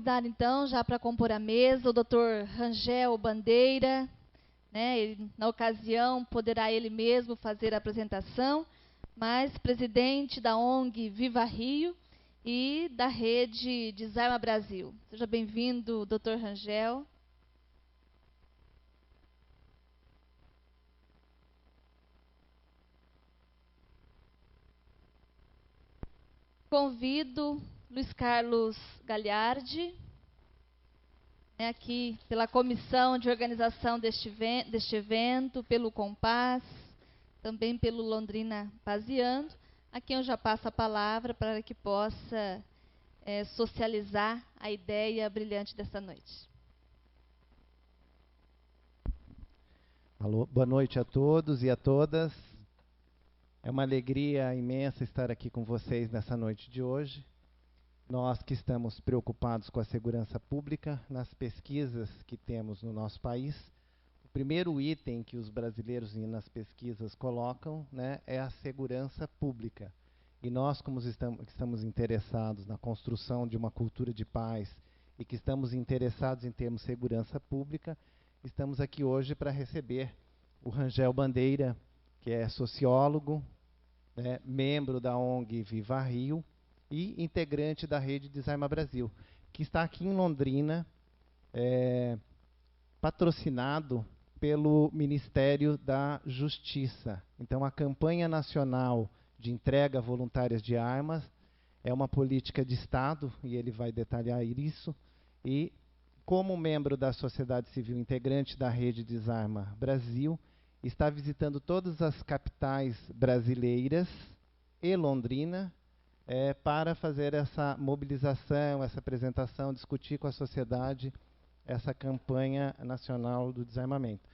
convidar, então, já para compor a mesa, o Dr. Rangel Bandeira, né? Na ocasião, poderá ele mesmo fazer a apresentação, mas presidente da ONG Viva Rio e da rede Desarma Brasil. Seja bem-vindo, Dr. Rangel. Convido Luiz Carlos Gagliardi, aqui pela comissão de organização deste evento, pelo Compass, também pelo Londrina Paseando, a quem eu já passo a palavra para que possa socializar a ideia brilhante dessa noite. Alô, boa noite a todos e a todas. É uma alegria imensa estar aqui com vocês nessa noite de hoje. Nós que estamos preocupados com a segurança pública, nas pesquisas que temos no nosso país, o primeiro item que os brasileiros nas pesquisas colocam, né, é a segurança pública. E nós, como estamos interessados na construção de uma cultura de paz e que estamos interessados em termos segurança pública, estamos aqui hoje para receber o Rangel Bandeira, que é sociólogo, né, membro da ONG Viva Rio e integrante da rede Desarma Brasil, que está aqui em Londrina, patrocinado pelo Ministério da Justiça. Então, a campanha nacional de entrega voluntárias de armas é uma política de Estado, e ele vai detalhar isso, e como membro da sociedade civil integrante da rede Desarma Brasil, está visitando todas as capitais brasileiras e Londrina para fazer essa mobilização, essa apresentação, discutir com a sociedade essa campanha nacional do desarmamento.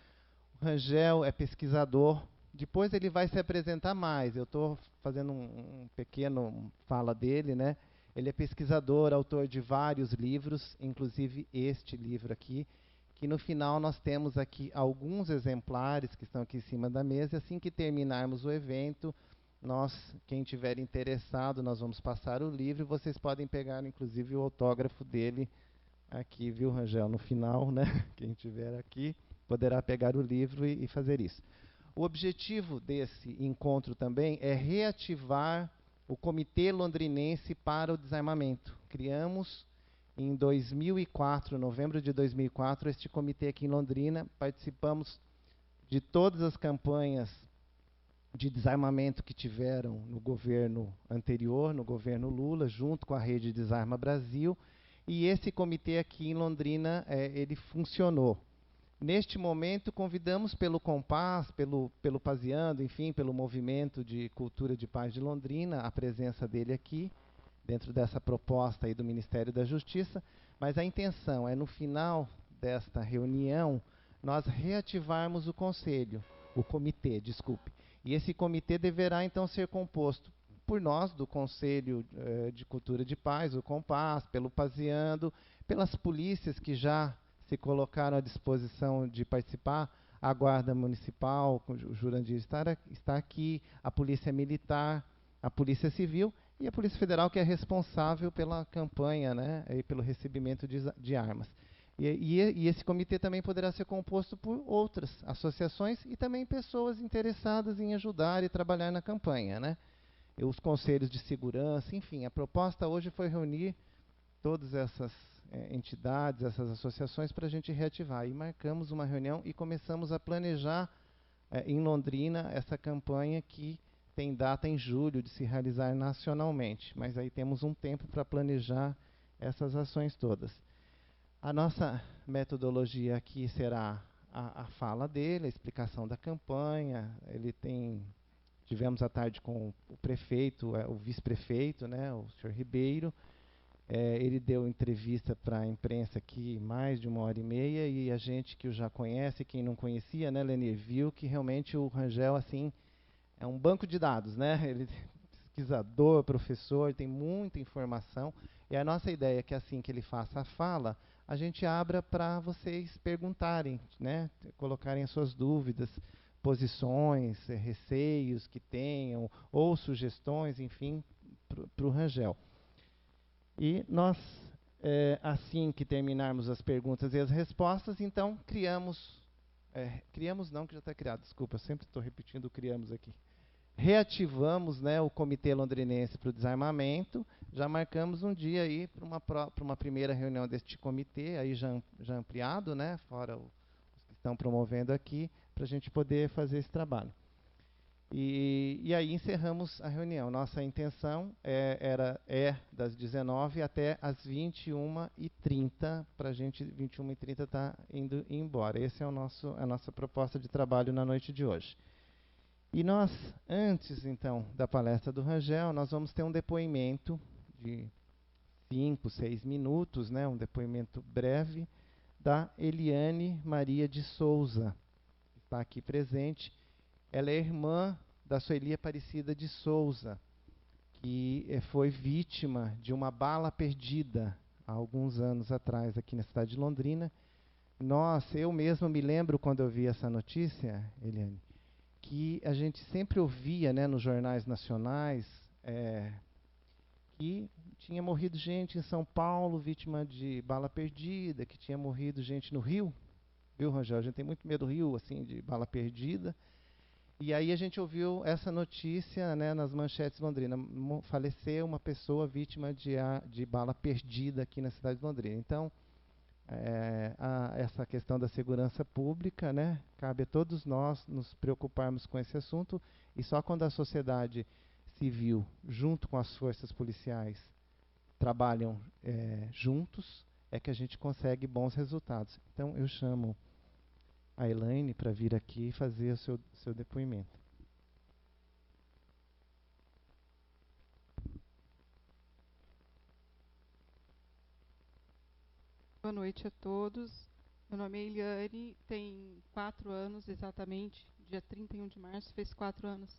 O Rangel é pesquisador, depois ele vai se apresentar mais, eu estou fazendo um pequeno fala dele, né? Ele é pesquisador, autor de vários livros, inclusive este livro aqui, que no final nós temos aqui alguns exemplares que estão aqui em cima da mesa, e assim que terminarmos o evento, quem tiver interessado, nós vamos passar o livro, e vocês podem pegar inclusive o autógrafo dele aqui, viu, Rangel? No final, né? Quem tiver aqui poderá pegar o livro e fazer isso. O objetivo desse encontro também é reativar o Comitê Londrinense para o Desarmamento. Criamos em 2004, novembro de 2004, este comitê aqui em Londrina. Participamos de todas as campanhas de desarmamento que tiveram no governo anterior, no governo Lula, junto com a rede Desarma Brasil. E esse comitê aqui em Londrina, ele funcionou. Neste momento, convidamos pelo Compass, pelo Paseando, enfim, pelo Movimento de Cultura de Paz de Londrina, a presença dele aqui, dentro dessa proposta aí do Ministério da Justiça, mas a intenção é, no final desta reunião, nós reativarmos o comitê, desculpe. E esse comitê deverá, então, ser composto por nós, do Conselho de Cultura de Paz, o Compass, pelo Paseando, pelas polícias que já se colocaram à disposição de participar, a Guarda Municipal, o Jurandir está aqui, a Polícia Militar, a Polícia Civil e a Polícia Federal, que é responsável pela campanha, né, e pelo recebimento de armas. E esse comitê também poderá ser composto por outras associações e também pessoas interessadas em ajudar e trabalhar na campanha, né? Os conselhos de segurança, enfim, a proposta hoje foi reunir todas essas entidades, essas associações para a gente reativar. E marcamos uma reunião e começamos a planejar em Londrina essa campanha que tem data em julho de se realizar nacionalmente, mas aí temos um tempo para planejar essas ações todas. A nossa metodologia aqui será a fala dele, a explicação da campanha. Tivemos à tarde com o prefeito, o vice-prefeito, né, o senhor Ribeiro. Ele deu entrevista para a imprensa aqui mais de 1h30, e a gente que o já conhece, quem não conhecia, né, Lenir, viu que realmente o Rangel assim, é um banco de dados, né? Ele é pesquisador, professor, tem muita informação. E a nossa ideia é que assim que ele faça a fala, a gente abra para vocês perguntarem, né, colocarem as suas dúvidas, posições, receios que tenham, ou sugestões, enfim, para o Rangel. E nós assim que terminarmos as perguntas e as respostas, então criamos não, que já está criado, desculpa, eu sempre estou repetindo criamos aqui. Reativamos, né, o Comitê Londrinense para o Desarmamento, já marcamos um dia aí para uma primeira reunião deste comitê, aí já ampliado, né, fora os que estão promovendo aqui, para a gente poder fazer esse trabalho. E aí encerramos a reunião. Nossa intenção é das 19 até as 21h30, para a gente, 21h30, estar indo embora. Essa é a nossa proposta de trabalho na noite de hoje. E nós, antes, então, da palestra do Rangel, nós vamos ter um depoimento de 5, 6 minutos, né, um depoimento breve, da Eliane Maria de Souza, que está aqui presente. Ela é irmã da Sueli Aparecida de Souza, que foi vítima de uma bala perdida há alguns anos atrás aqui na cidade de Londrina. Eu mesmo me lembro, quando eu vi essa notícia, Eliane, que a gente sempre ouvia, né, nos jornais nacionais, que tinha morrido gente em São Paulo vítima de bala perdida, que tinha morrido gente no Rio, viu, Rangel? A gente tem muito medo do Rio, assim, de bala perdida. E aí a gente ouviu essa notícia, né, nas manchetes de Londrina. Faleceu uma pessoa vítima de bala perdida aqui na cidade de Londrina. Então, essa questão da segurança pública, né, cabe a todos nós nos preocuparmos com esse assunto, e só quando a sociedade civil, junto com as forças policiais, trabalham juntos, é que a gente consegue bons resultados. Então, eu chamo a Elaine para vir aqui fazer o seu depoimento. Boa noite a todos. Meu nome é Eliane, tem 4 anos exatamente, dia 31 de março, fez 4 anos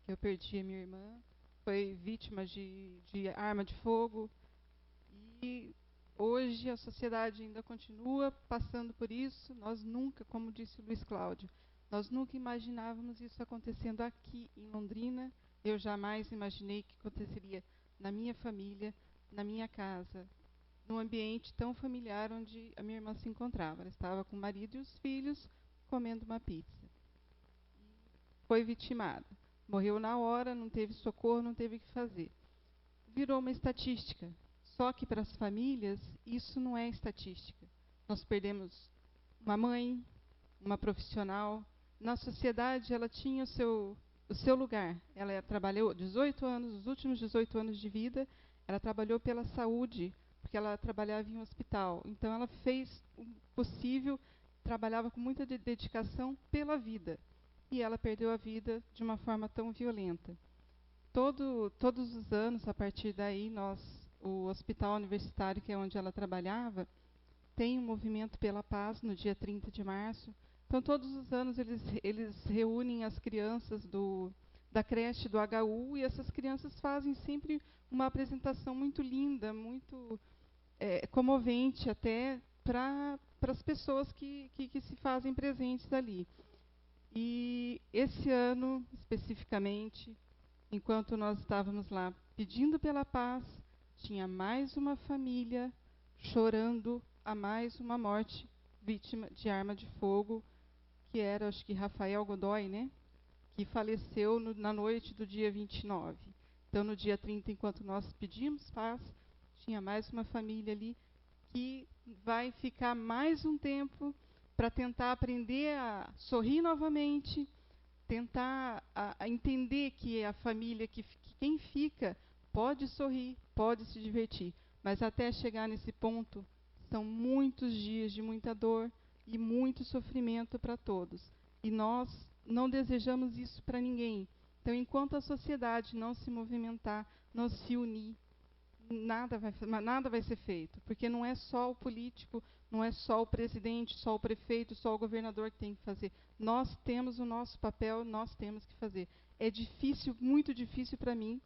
que eu perdi a minha irmã. Foi vítima de arma de fogo e hoje a sociedade ainda continua passando por isso. Nós nunca, como disse o Luiz Cláudio, nós nunca imaginávamos isso acontecendo aqui em Londrina. Eu jamais imaginei que aconteceria na minha família, na minha casa, num ambiente tão familiar onde a minha irmã se encontrava. Ela estava com o marido e os filhos comendo uma pizza. Foi vitimada. Morreu na hora, não teve socorro, não teve o que fazer. Virou uma estatística. Só que para as famílias, isso não é estatística. Nós perdemos uma mãe, uma profissional. Na sociedade, ela tinha o seu lugar. Ela trabalhou 18 anos, os últimos 18 anos de vida, ela trabalhou pela saúde, porque ela trabalhava em um hospital. Então, ela fez o possível, trabalhava com muita dedicação pela vida. E ela perdeu a vida de uma forma tão violenta. Todos os anos, a partir daí, o hospital universitário, que é onde ela trabalhava, tem um movimento pela paz no dia 30 de março. Então, todos os anos, eles reúnem as crianças da creche do HU, e essas crianças fazem sempre uma apresentação muito linda, muito comovente até para as pessoas que se fazem presentes ali. E esse ano, especificamente, enquanto nós estávamos lá pedindo pela paz, tinha mais uma família chorando a mais uma morte vítima de arma de fogo, que era, acho que Rafael Godoy, né? Que faleceu na noite do dia 29. Então, no dia 30, enquanto nós pedimos paz, tinha mais uma família ali que vai ficar mais um tempo para tentar aprender a sorrir novamente, tentar a entender que a família, que quem fica pode sorrir, pode se divertir, mas até chegar nesse ponto são muitos dias de muita dor e muito sofrimento para todos. E nós não desejamos isso para ninguém. Então, enquanto a sociedade não se movimentar, não se unir, nada vai ser feito, porque não é só o político, não é só o presidente, só o prefeito, só o governador que tem que fazer. Nós temos o nosso papel, nós temos que fazer. É difícil, muito difícil para mim,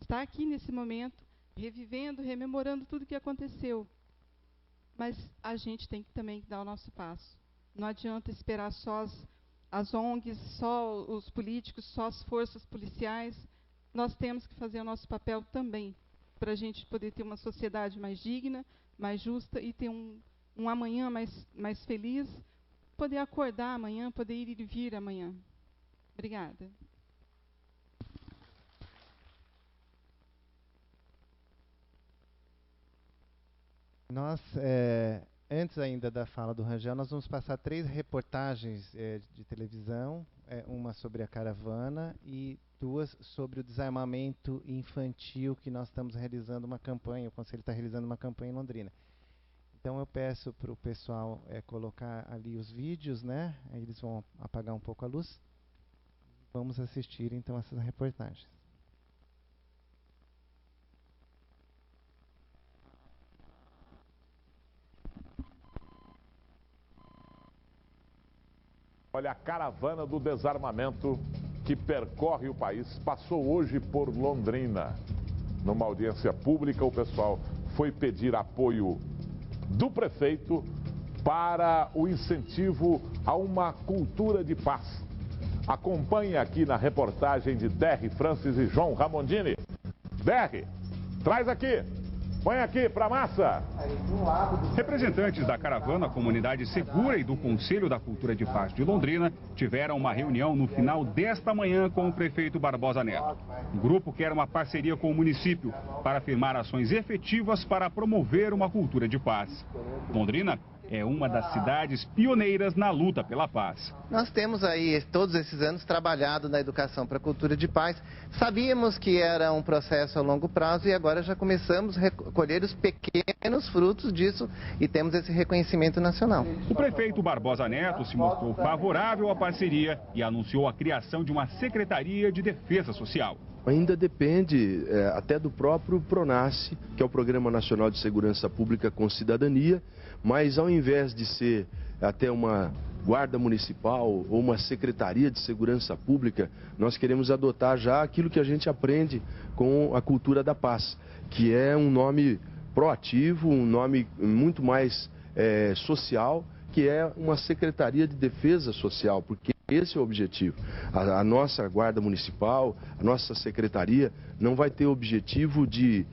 estar aqui nesse momento, revivendo, rememorando tudo o que aconteceu. Mas a gente tem que também dar o nosso passo. Não adianta esperar só as ONGs, só os políticos, só as forças policiais. Nós temos que fazer o nosso papel também, para a gente poder ter uma sociedade mais digna, mais justa e ter um amanhã mais feliz, poder acordar amanhã, poder ir e vir amanhã. Obrigada. Nós, antes ainda da fala do Rangel, nós vamos passar 3 reportagens de televisão, uma sobre a caravana e 2 sobre o desarmamento infantil, que nós estamos realizando uma campanha, o Conselho está realizando uma campanha em Londrina. Então eu peço para o pessoal colocar ali os vídeos, né? Aí eles vão apagar um pouco a luz. Vamos assistir então essas reportagens. Olha, a caravana do desarmamento que percorre o país passou hoje por Londrina. Numa audiência pública, o pessoal foi pedir apoio do prefeito para o incentivo a uma cultura de paz. Acompanhe aqui na reportagem de Derry Francis e João Ramondini. Derry, traz aqui. Põe aqui para a massa. Representantes da caravana Comunidade Segura e do Conselho da Cultura de Paz de Londrina tiveram uma reunião no final desta manhã com o prefeito Barbosa Neto. O grupo quer uma parceria com o município para firmar ações efetivas para promover uma cultura de paz. Londrina é uma das cidades pioneiras na luta pela paz. Nós temos aí, todos esses anos, trabalhado na educação para a cultura de paz. Sabíamos que era um processo a longo prazo e agora já começamos a colher os pequenos frutos disso e temos esse reconhecimento nacional. O prefeito Barbosa Neto se mostrou favorável à parceria e anunciou a criação de uma Secretaria de Defesa Social. Ainda depende até do próprio PRONASSE, que é o Programa Nacional de Segurança Pública com Cidadania, mas ao invés de ser até uma guarda municipal ou uma secretaria de segurança pública, nós queremos adotar já aquilo que a gente aprende com a cultura da paz, que é um nome proativo, um nome muito mais social, que é uma secretaria de defesa social, porque esse é o objetivo. A nossa guarda municipal, a nossa secretaria não vai ter o objetivo de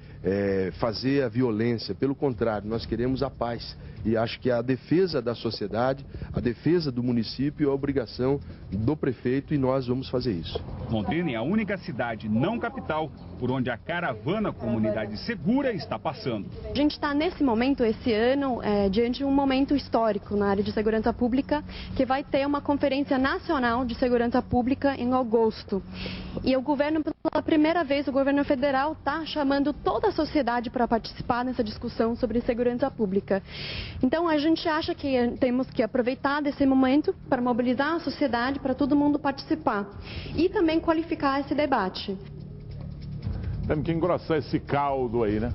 fazer a violência, pelo contrário, nós queremos a paz. E acho que a defesa da sociedade, a defesa do município é a obrigação do prefeito e nós vamos fazer isso. Londrina é a única cidade não capital por onde a caravana Comunidade Segura está passando. A gente está nesse momento, esse ano, diante de um momento histórico na área de segurança pública, que vai ter uma conferência nacional de segurança pública em agosto. E o governo, pela primeira vez, o governo federal está chamando toda a sociedade para participar nessa discussão sobre segurança pública. Então a gente acha que temos que aproveitar desse momento para mobilizar a sociedade, para todo mundo participar e também qualificar esse debate. Temos que engrossar esse caldo aí, né?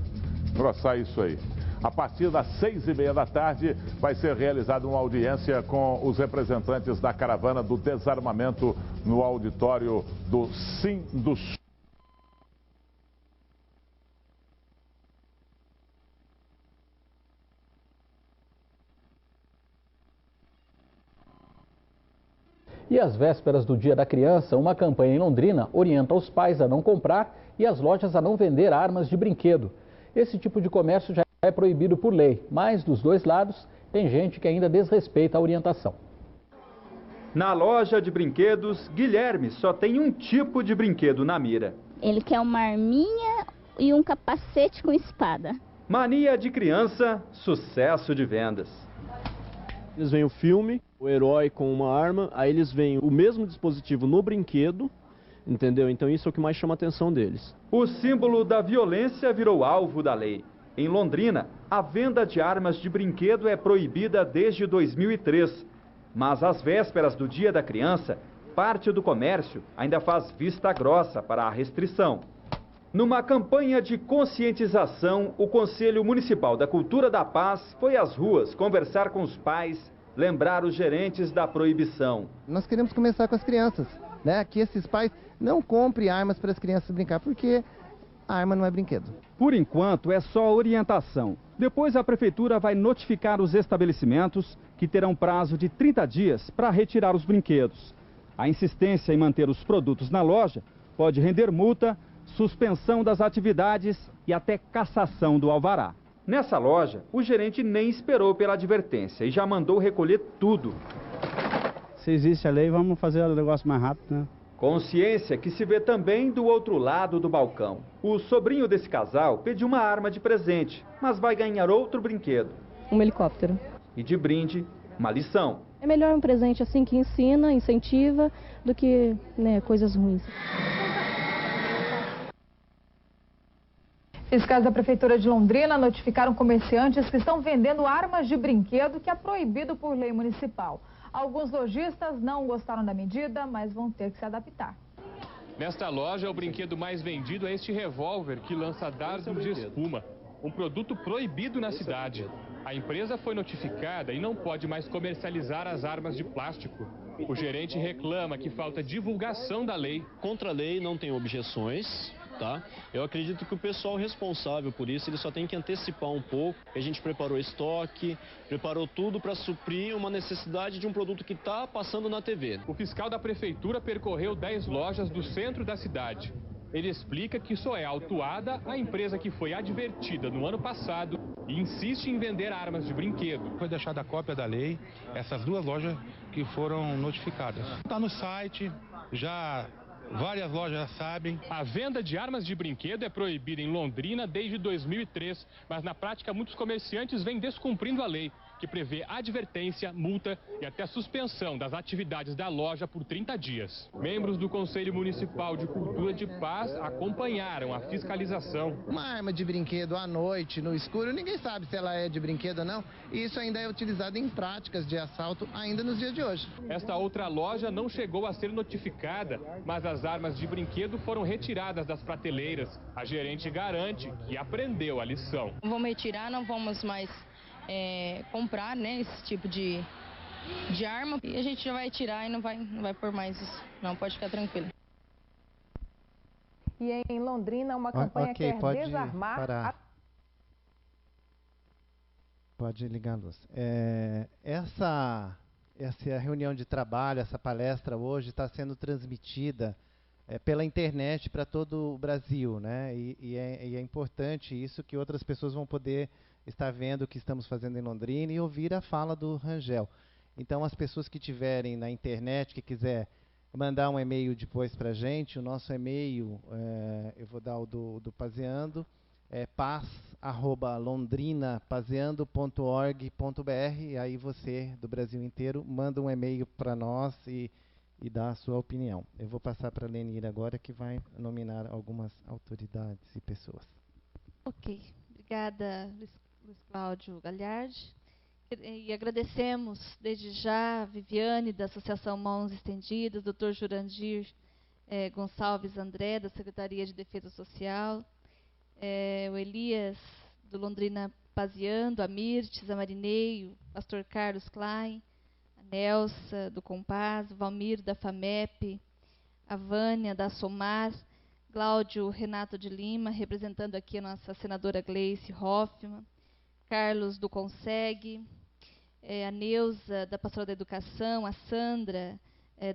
Engrossar isso aí. A partir das 6h30 da tarde vai ser realizada uma audiência com os representantes da caravana do desarmamento no auditório do Sim-Sul. E às vésperas do Dia da Criança, uma campanha em Londrina orienta os pais a não comprar e as lojas a não vender armas de brinquedo. Esse tipo de comércio já é proibido por lei, mas dos dois lados tem gente que ainda desrespeita a orientação. Na loja de brinquedos, Guilherme só tem um tipo de brinquedo na mira. Ele quer uma arminha e um capacete com espada. Mania de criança, sucesso de vendas. Eles veem o filme, o herói com uma arma, aí eles veem o mesmo dispositivo no brinquedo, entendeu? Então isso é o que mais chama a atenção deles. O símbolo da violência virou alvo da lei. Em Londrina, a venda de armas de brinquedo é proibida desde 2003. Mas às vésperas do Dia da Criança, parte do comércio ainda faz vista grossa para a restrição. Numa campanha de conscientização, o Conselho Municipal da Cultura da Paz foi às ruas conversar com os pais, lembrar os gerentes da proibição. Nós queremos começar com as crianças, né? Que esses pais não comprem armas para as crianças brincar, porque a arma não é brinquedo. Por enquanto, é só orientação. Depois a Prefeitura vai notificar os estabelecimentos que terão prazo de 30 dias para retirar os brinquedos. A insistência em manter os produtos na loja pode render multa, suspensão das atividades e até cassação do alvará. Nessa loja, o gerente nem esperou pela advertência e já mandou recolher tudo. Se existe a lei, vamos fazer o negócio mais rápido, né? Consciência que se vê também do outro lado do balcão. O sobrinho desse casal pediu uma arma de presente, mas vai ganhar outro brinquedo. Um helicóptero. E de brinde, uma lição. É melhor um presente assim que ensina, incentiva, do que, né, coisas ruins. Fiscais da Prefeitura de Londrina notificaram comerciantes que estão vendendo armas de brinquedo que é proibido por lei municipal. Alguns lojistas não gostaram da medida, mas vão ter que se adaptar. Nesta loja, o brinquedo mais vendido é este revólver que lança dardos de espuma, um produto proibido na cidade. A empresa foi notificada e não pode mais comercializar as armas de plástico. O gerente reclama que falta divulgação da lei. Contra a lei não tem objeções. Tá? Eu acredito que o pessoal responsável por isso, ele só tem que antecipar um pouco. A gente preparou estoque, preparou tudo para suprir uma necessidade de um produto que está passando na TV. O fiscal da prefeitura percorreu 10 lojas do centro da cidade. Ele explica que só é autuada a empresa que foi advertida no ano passado e insiste em vender armas de brinquedo. Foi deixada a cópia da lei, essas duas lojas que foram notificadas. Está no site, já... várias lojas já sabem. A venda de armas de brinquedo é proibida em Londrina desde 2003, mas na prática muitos comerciantes vêm descumprindo a lei, que prevê advertência, multa e até suspensão das atividades da loja por 30 dias. Membros do Conselho Municipal de Cultura de Paz acompanharam a fiscalização. Uma arma de brinquedo à noite, no escuro, ninguém sabe se ela é de brinquedo ou não. E isso ainda é utilizado em práticas de assalto ainda nos dias de hoje. Esta outra loja não chegou a ser notificada, mas as armas de brinquedo foram retiradas das prateleiras. A gerente garante que aprendeu a lição. Vamos retirar, não vamos mais comprar, né, esse tipo de arma. E a gente já vai tirar e não vai pôr mais isso. Não, pode ficar tranquilo. E em Londrina, uma campanha quer desarmar... Pode ligar a luz. Essa reunião de trabalho, essa palestra hoje está sendo transmitida pela internet para todo o Brasil, né? E é importante isso, que outras pessoas vão poder estar vendo o que estamos fazendo em Londrina e ouvir a fala do Rangel. Então, as pessoas que tiverem na internet, que quiser mandar um e-mail depois para a gente, o nosso e-mail, eu vou dar o do Pazeando, é paz@londrinapazeando.org.br, e aí você, do Brasil inteiro, manda um e-mail para nós e dá a sua opinião. Eu vou passar para a Lenira agora, que vai nominar algumas autoridades e pessoas. Ok. Obrigada, Luiz Cláudio Galhardi. E agradecemos desde já a Viviane, da Associação Mãos Estendidas, Dr. Jurandir Gonçalves André, da Secretaria de Defesa Social, o Elias, do Londrina Pazeando, a Mirtes, a Marinei, o Pastor Carlos Klein, a Nelsa, do Compaz, o Valmir, da FAMEP, a Vânia, da Somar, Cláudio Renato de Lima, representando aqui a nossa senadora Gleice Hoffmann, Carlos do Consegue, a Neuza, da Pastoral da Educação, a Sandra,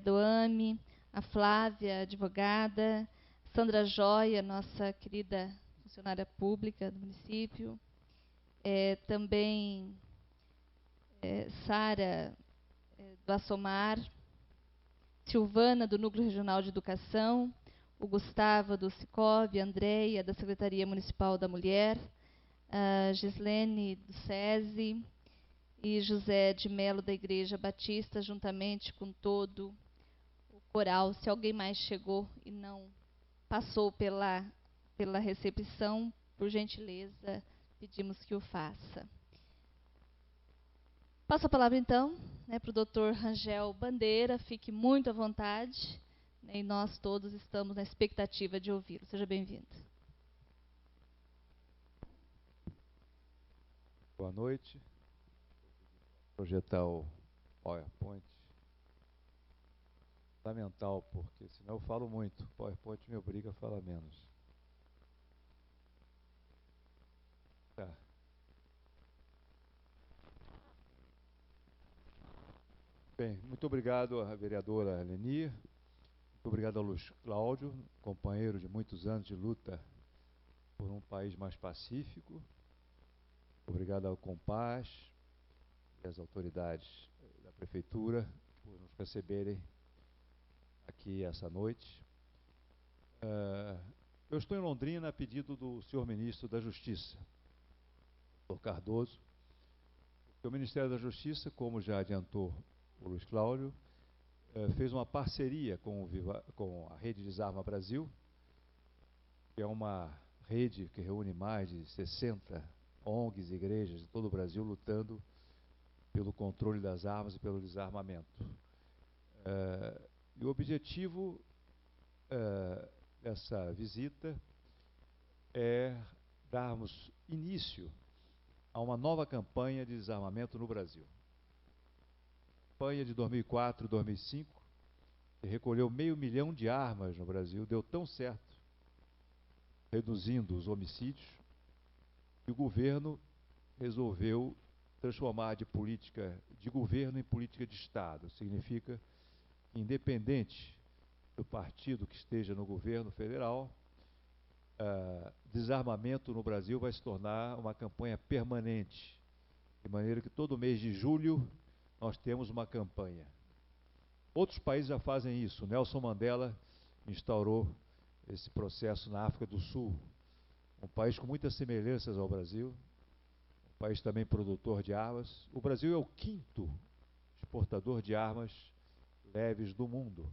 do AME, a Flávia, advogada, Sandra Joia, nossa querida funcionária pública do município, também Sara, do Assomar, Silvana, do Núcleo Regional de Educação, o Gustavo, do Sicob, a Andréia, da Secretaria Municipal da Mulher, a Gislene, do SESI, e José de Melo, da Igreja Batista, juntamente com todo o coral. Se alguém mais chegou e não passou pela recepção, por gentileza, pedimos que o faça. Passo a palavra, então, para o Dr. Rangel Bandeira. Fique muito à vontade, e nós todos estamos na expectativa de ouvi-lo. Seja bem-vindo. Boa noite. Vou projetar o PowerPoint. Fundamental, porque senão eu falo muito. O PowerPoint me obriga a falar menos. Tá. Bem, muito obrigado à vereadora Leni. Muito obrigado ao Luiz Cláudio, companheiro de muitos anos de luta por um país mais pacífico. Obrigado ao Compaz e às autoridades da Prefeitura por nos receberem aqui essa noite. Eu estou em Londrina a pedido do senhor Ministro da Justiça, Dr. Cardoso, porque o Ministério da Justiça, como já adiantou o Luiz Cláudio, fez uma parceria com a Rede Desarma Brasil, que é uma rede que reúne mais de 60 ONGs e igrejas de todo o Brasil lutando pelo controle das armas e pelo desarmamento. E o objetivo dessa visita é darmos início a uma nova campanha de desarmamento no Brasil. Campanha de 2004 e 2005, que recolheu 500 mil de armas no Brasil, deu tão certo, reduzindo os homicídios, que o governo resolveu transformar de política de governo em política de Estado. Significa que, independente do partido que esteja no governo federal, desarmamento no Brasil vai se tornar uma campanha permanente, de maneira que todo mês de julho nós temos uma campanha. Outros países já fazem isso. Nelson Mandela instaurou esse processo na África do Sul, um país com muitas semelhanças ao Brasil, um país também produtor de armas. O Brasil é o 5º exportador de armas leves do mundo.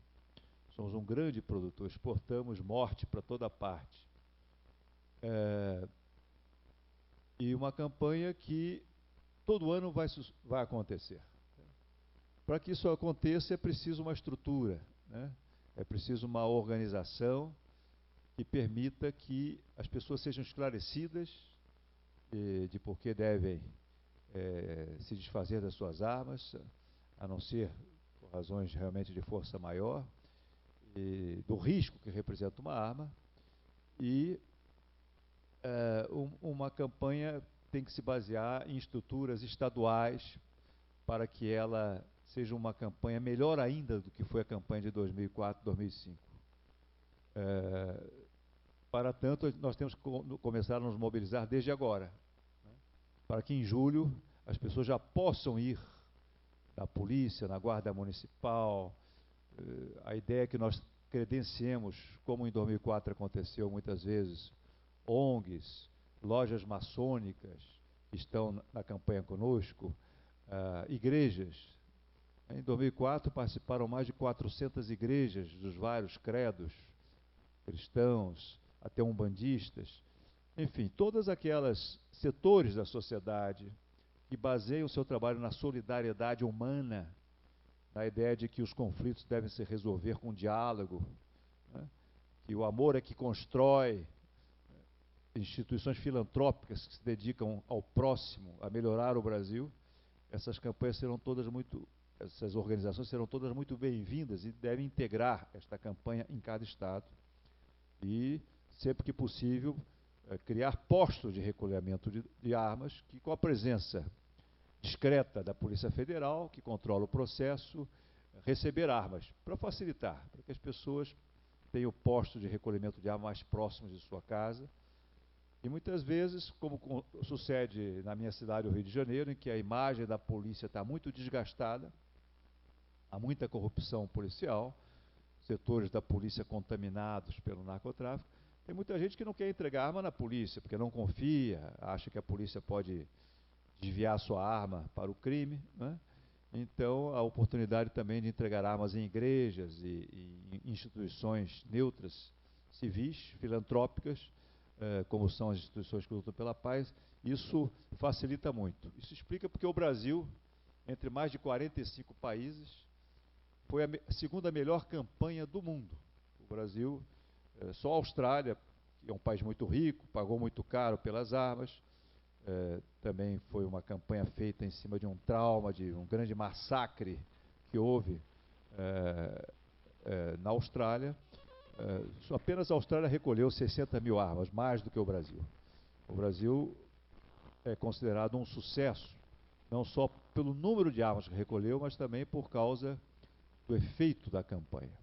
Somos um grande produtor, exportamos morte para toda parte. E uma campanha que todo ano vai acontecer. Para que isso aconteça é preciso uma estrutura, né? É preciso uma organização que permita que as pessoas sejam esclarecidas de por que devem se desfazer das suas armas, a não ser por razões realmente de força maior, do risco que representa uma arma. E uma campanha tem que se basear em estruturas estaduais para que ela seja uma campanha melhor ainda do que foi a campanha de 2004, 2005. Para tanto, nós temos que começar a nos mobilizar desde agora, né, para que em julho as pessoas já possam ir na polícia, na guarda municipal. A ideia é que nós credenciemos, como em 2004 aconteceu muitas vezes, ONGs, lojas maçônicas que estão na campanha conosco, igrejas. Em 2004 participaram mais de 400 igrejas dos vários credos, cristãos, até umbandistas, enfim, todas aquelas setores da sociedade que baseiam o seu trabalho na solidariedade humana, na ideia de que os conflitos devem se resolver com diálogo, né? Que o amor é que constrói, instituições filantrópicas que se dedicam ao próximo, a melhorar o Brasil. Essas campanhas serão todas essas organizações serão todas muito bem-vindas e devem integrar esta campanha em cada estado. E, sempre que possível, criar postos de recolhimento de armas, que com a presença discreta da Polícia Federal, que controla o processo, receber armas, para facilitar, para que as pessoas tenham postos de recolhimento de armas mais próximos de sua casa. E muitas vezes, como sucede na minha cidade, o Rio de Janeiro, em que a imagem da polícia está muito desgastada, há muita corrupção policial, setores da polícia contaminados pelo narcotráfico, tem muita gente que não quer entregar arma na polícia, porque não confia, acha que a polícia pode desviar sua arma para o crime, né? Então, a oportunidade também de entregar armas em igrejas e instituições neutras, civis, filantrópicas, como são as instituições que lutam pela paz, isso facilita muito. Isso explica porque o Brasil, entre mais de 45 países, foi a segunda melhor campanha do mundo. O Brasil, só a Austrália, que é um país muito rico, pagou muito caro pelas armas, também foi uma campanha feita em cima de um trauma, de um grande massacre que houve na Austrália. Apenas a Austrália recolheu 60 mil armas, mais do que o Brasil. O Brasil é considerado um sucesso, não só pelo número de armas que recolheu, mas também por causa do efeito da campanha.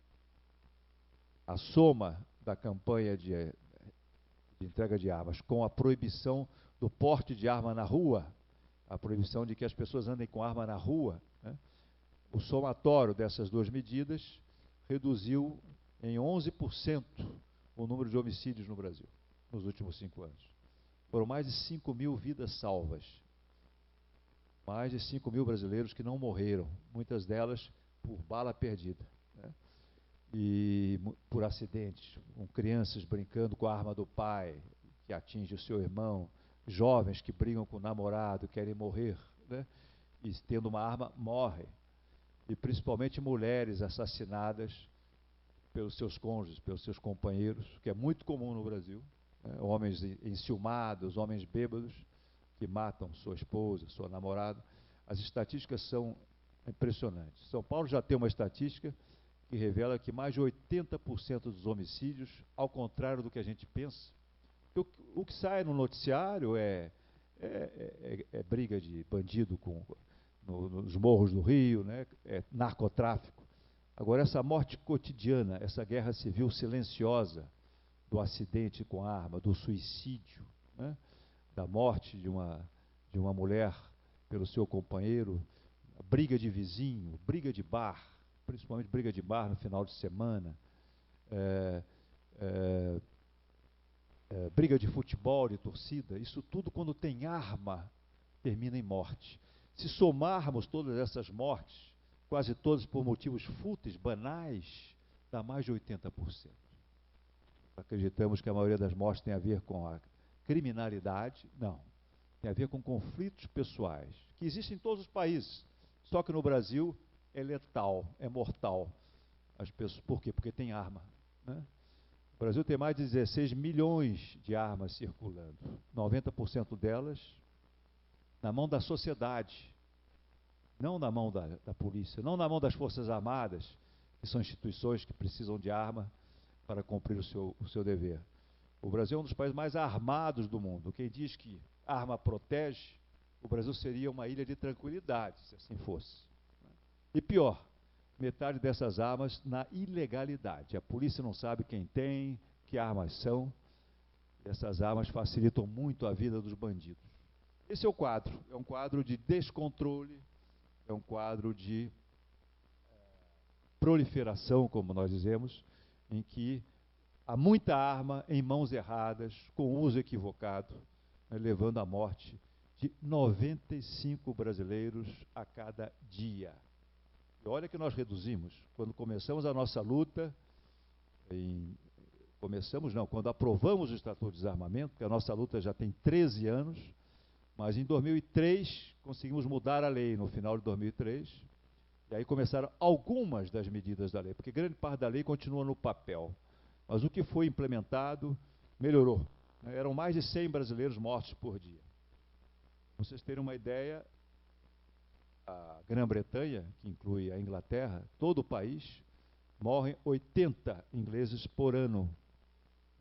A soma da campanha de entrega de armas com a proibição do porte de arma na rua, a proibição de que as pessoas andem com arma na rua, né? O somatório dessas duas medidas reduziu em 11% o número de homicídios no Brasil nos últimos 5 anos. Foram mais de 5 mil vidas salvas. Mais de 5 mil brasileiros que não morreram, muitas delas por bala perdida, né? E por acidentes, com crianças brincando com a arma do pai, que atinge o seu irmão, jovens que brigam com o namorado, querem morrer, né? E tendo uma arma, morrem. E principalmente mulheres assassinadas pelos seus cônjuges, pelos seus companheiros, que é muito comum no Brasil, né? Homens enciumados, homens bêbados, que matam sua esposa, sua namorada. As estatísticas são impressionantes. São Paulo já tem uma estatística que revela que mais de 80% dos homicídios, ao contrário do que a gente pensa, o que sai no noticiário é briga de bandido nos morros do Rio, né? É narcotráfico. Agora, essa morte cotidiana, essa guerra civil silenciosa, do acidente com arma, do suicídio, né? Da morte de uma mulher pelo seu companheiro, briga de vizinho, briga de bar, principalmente briga de bar no final de semana, briga de futebol, de torcida, isso tudo quando tem arma termina em morte. Se somarmos todas essas mortes, quase todas por motivos fúteis, banais, dá mais de 80%. Acreditamos que a maioria das mortes tem a ver com a criminalidade? Não. Tem a ver com conflitos pessoais, que existem em todos os países, só que no Brasil é letal, é mortal. As pessoas, por quê? Porque tem arma, né? O Brasil tem mais de 16 milhões de armas circulando, 90% delas na mão da sociedade, não na mão da polícia, não na mão das Forças Armadas, que são instituições que precisam de arma para cumprir o seu dever. O Brasil é um dos países mais armados do mundo. Quem diz que arma protege, o Brasil seria uma ilha de tranquilidade, se assim fosse. E pior, metade dessas armas na ilegalidade. A polícia não sabe quem tem, que armas são. Essas armas facilitam muito a vida dos bandidos. Esse é o quadro. É um quadro de descontrole, é um quadro de proliferação, como nós dizemos, em que há muita arma em mãos erradas, com uso equivocado, né, levando à morte de 95 brasileiros a cada dia. E olha que nós reduzimos. Quando começamos a nossa luta, quando aprovamos o Estatuto de Desarmamento, porque a nossa luta já tem 13 anos, mas em 2003 conseguimos mudar a lei, no final de 2003, e aí começaram algumas das medidas da lei, porque grande parte da lei continua no papel. Mas o que foi implementado melhorou. Eram mais de 100 brasileiros mortos por dia. Para vocês terem uma ideia, a Grã-Bretanha, que inclui a Inglaterra, todo o país, morrem 80 ingleses por ano.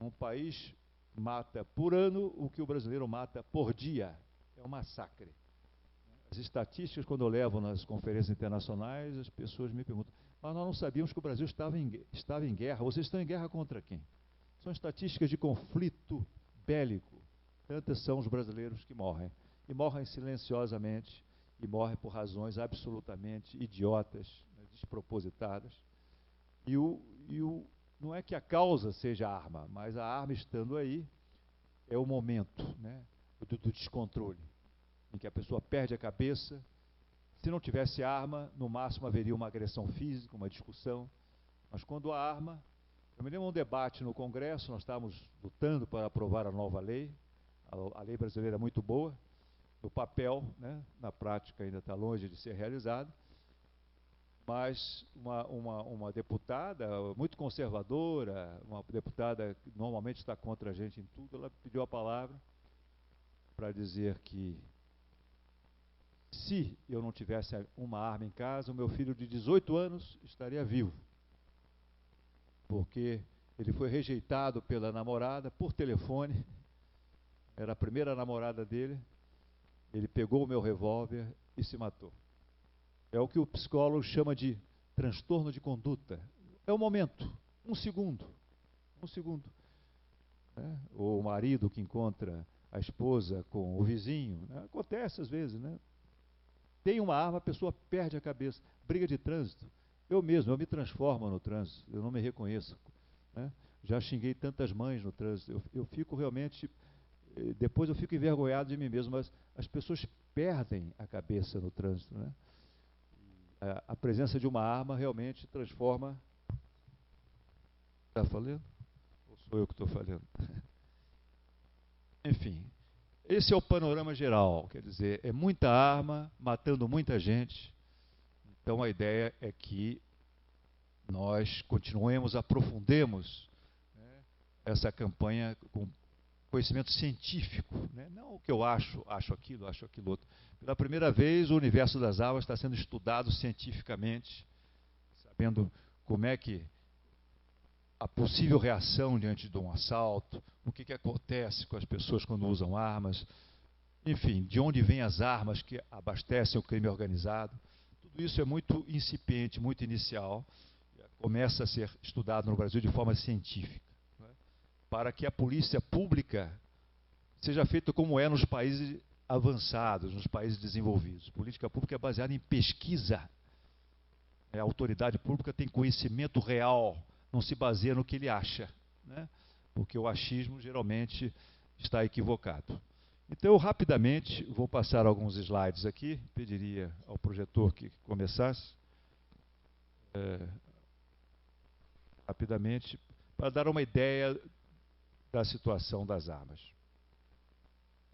Um país mata por ano o que o brasileiro mata por dia. É um massacre. As estatísticas, quando eu levo nas conferências internacionais, as pessoas me perguntam: mas nós não sabíamos que o Brasil estava em guerra. Vocês estão em guerra contra quem? São estatísticas de conflito bélico. Tantos são os brasileiros que morrem. E morrem silenciosamente, e morrem por razões absolutamente idiotas, né, despropositadas. Não é que a causa seja a arma, mas a arma estando aí é o momento, né, do descontrole, em que a pessoa perde a cabeça. Se não tivesse arma, no máximo haveria uma agressão física, uma discussão. Mas quando há arma, eu me lembro de um debate no Congresso, nós estávamos lutando para aprovar a nova lei, a lei brasileira é muito boa, no papel, né, na prática ainda está longe de ser realizada, mas uma deputada muito conservadora, uma deputada que normalmente está contra a gente em tudo, ela pediu a palavra para dizer que se eu não tivesse uma arma em casa, o meu filho de 18 anos estaria vivo. Porque ele foi rejeitado pela namorada por telefone, era a primeira namorada dele, ele pegou o meu revólver e se matou. É o que o psicólogo chama de transtorno de conduta. É o momento, um segundo. Né? O marido que encontra a esposa com o vizinho, né? Acontece às vezes, né? Tem uma arma, a pessoa perde a cabeça. Briga de trânsito. Eu me transformo no trânsito, eu não me reconheço, né? Já xinguei tantas mães no trânsito, eu fico realmente, depois eu fico envergonhado de mim mesmo, mas as pessoas perdem a cabeça no trânsito, né? A presença de uma arma realmente transforma... Está falando? Ou sou eu que estou falando? Enfim, esse é o panorama geral, quer dizer, é muita arma, matando muita gente. Então a ideia é que nós continuemos, aprofundemos, né, essa campanha com conhecimento científico, né? Não o que eu acho aquilo outro. Pela primeira vez, o universo das armas está sendo estudado cientificamente, sabendo como é que a possível reação diante de um assalto, o que acontece com as pessoas quando usam armas, enfim, de onde vêm as armas que abastecem o crime organizado. Tudo isso é muito incipiente, muito inicial, começa a ser estudado no Brasil de forma científica, né, para que a polícia pública seja feita como é nos países avançados, nos países desenvolvidos. Política pública é baseada em pesquisa. A autoridade pública tem conhecimento real, não se baseia no que ele acha, né? Porque o achismo geralmente está equivocado. Então, eu rapidamente vou passar alguns slides aqui, pediria ao projetor que começasse, rapidamente, para dar uma ideia da situação das armas.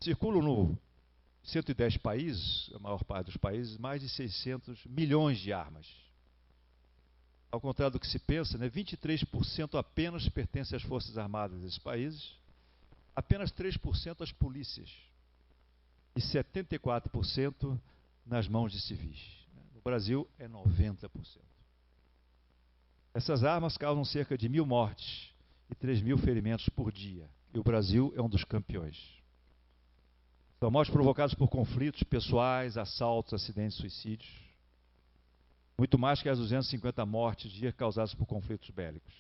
Circulam no 110 países, a maior parte dos países, mais de 600 milhões de armas. Ao contrário do que se pensa, né, 23% apenas pertencem às Forças Armadas desses países, apenas 3% às polícias e 74% nas mãos de civis. No Brasil é 90%. Essas armas causam cerca de 1.000 mortes e 3.000 ferimentos por dia. E o Brasil é um dos campeões. São mortes provocadas por conflitos pessoais, assaltos, acidentes, suicídios. Muito mais que as 250 mortes dia causadas por conflitos bélicos.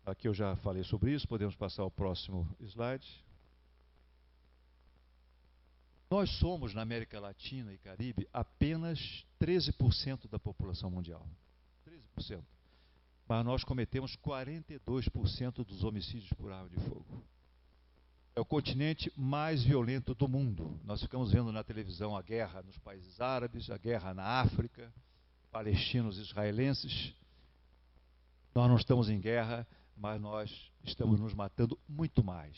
Aqui eu já falei sobre isso, podemos passar ao próximo slide. Nós somos, na América Latina e Caribe, apenas 13% da população mundial. 13%. Mas nós cometemos 42% dos homicídios por arma de fogo. É o continente mais violento do mundo. Nós ficamos vendo na televisão a guerra nos países árabes, a guerra na África, palestinos e israelenses. Nós não estamos em guerra, mas nós estamos nos matando muito mais.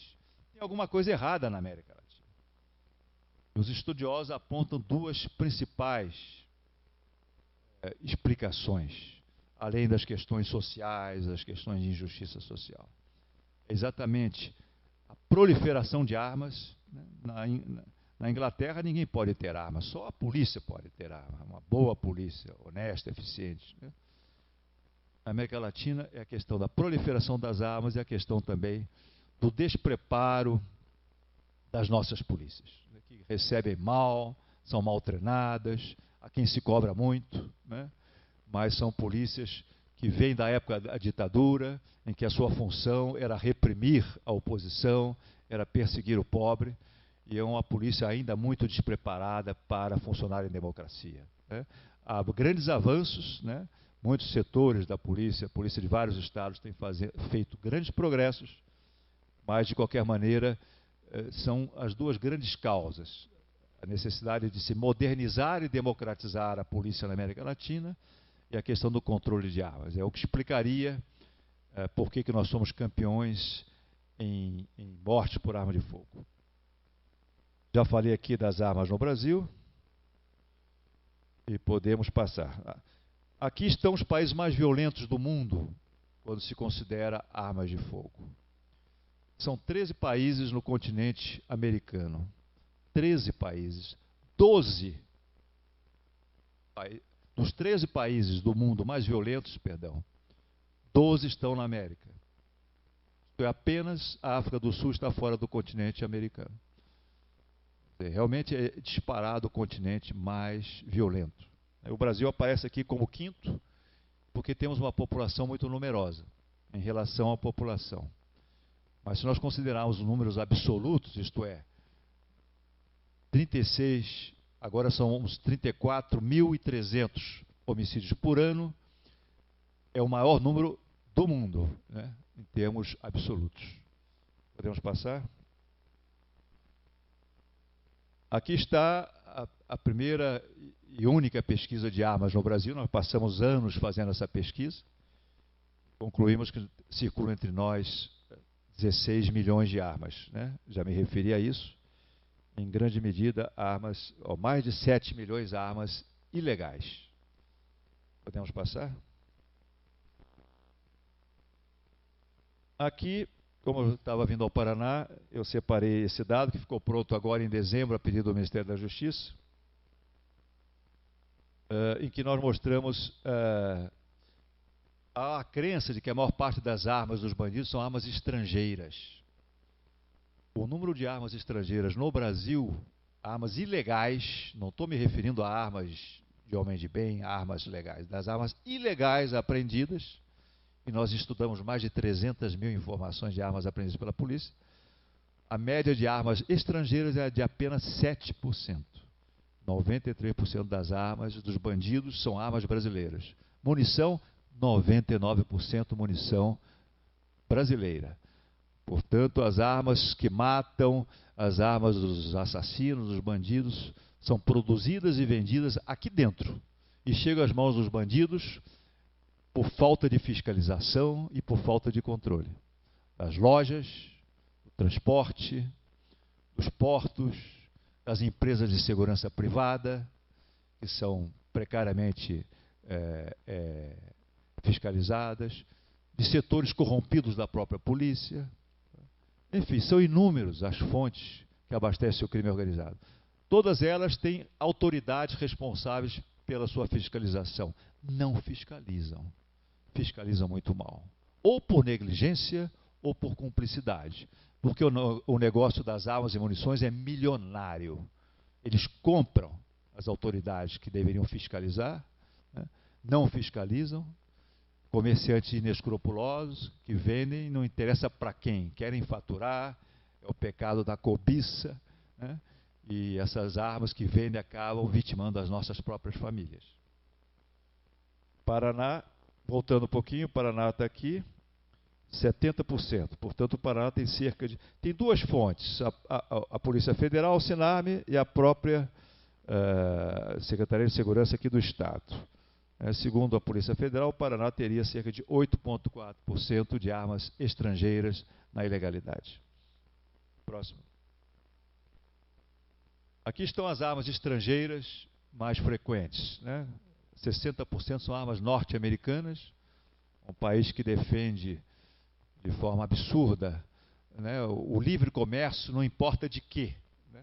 Tem alguma coisa errada na América Latina. Os estudiosos apontam duas principais explicações, além das questões sociais, das questões de injustiça social. É exatamente a proliferação de armas, né? Na Inglaterra ninguém pode ter arma, só a polícia pode ter arma, uma boa polícia, honesta, eficiente, né? Na América Latina é a questão da proliferação das armas e a questão também do despreparo das nossas polícias, né? Que recebem mal, são mal treinadas, a quem se cobra muito, né? Mas são polícias que vêm da época da ditadura, em que a sua função era reprimir a oposição, era perseguir o pobre, e é uma polícia ainda muito despreparada para funcionar em democracia, né? Há grandes avanços, né? Muitos setores da polícia, a polícia de vários estados tem feito grandes progressos, mas, de qualquer maneira, são as duas grandes causas. A necessidade de se modernizar e democratizar a polícia na América Latina e a questão do controle de armas. É o que explicaria por que nós somos campeões em mortes por arma de fogo. Já falei aqui das armas no Brasil e podemos passar. Aqui estão os países mais violentos do mundo quando se considera armas de fogo. São 13 países no continente americano. 13 países. 12 dos 13 países do mundo mais violentos, 12 estão na América. Isto é, apenas a África do Sul está fora do continente americano. Realmente é disparado o continente mais violento. O Brasil aparece aqui como quinto, porque temos uma população muito numerosa em relação à população. Mas se nós considerarmos os números absolutos, isto é, 36, agora são uns 34.300 homicídios por ano, é o maior número do mundo, né, em termos absolutos. Podemos passar? Aqui está a primeira e única pesquisa de armas no Brasil. Nós passamos anos fazendo essa pesquisa. Concluímos que circulam entre nós 16 milhões de armas, né? Já me referi a isso. Em grande medida, armas, mais de 7 milhões de armas ilegais. Podemos passar? Aqui, como eu estava vindo ao Paraná, eu separei esse dado, que ficou pronto agora em dezembro, a pedido do Ministério da Justiça, em que nós mostramos a crença de que a maior parte das armas dos bandidos são armas estrangeiras. O número de armas estrangeiras no Brasil, armas ilegais, não estou me referindo a armas de homem de bem, armas legais, das armas ilegais apreendidas, e nós estudamos mais de 300 mil informações de armas apreendidas pela polícia, a média de armas estrangeiras é de apenas 7%. 93% das armas dos bandidos são armas brasileiras. Munição, 99% munição brasileira. Portanto, as armas que matam, as armas dos assassinos, dos bandidos, são produzidas e vendidas aqui dentro. E chegam às mãos dos bandidos por falta de fiscalização e por falta de controle. Das lojas, do transporte, dos portos, das empresas de segurança privada, que são precariamente fiscalizadas, de setores corrompidos da própria polícia. Enfim, são inúmeros as fontes que abastecem o crime organizado. Todas elas têm autoridades responsáveis pela sua fiscalização. Não fiscalizam. Fiscalizam muito mal. Ou por negligência, ou por cumplicidade. Porque o negócio das armas e munições é milionário. Eles compram as autoridades que deveriam fiscalizar, né? Não fiscalizam. Comerciantes inescrupulosos que vendem, não interessa para quem, querem faturar, é o pecado da cobiça, né? E essas armas que vendem acabam vitimando as nossas próprias famílias. Paraná, voltando um pouquinho, o Paraná está aqui, 70%. Portanto, o Paraná tem cerca de... Tem duas fontes, a Polícia Federal, o Sinarme, e a própria Secretaria de Segurança aqui do Estado. Segundo a Polícia Federal, o Paraná teria cerca de 8,4% de armas estrangeiras na ilegalidade. Próximo. Aqui estão as armas estrangeiras mais frequentes, né? 60% são armas norte-americanas, um país que defende de forma absurda, né, o livre comércio, não importa de quê, né?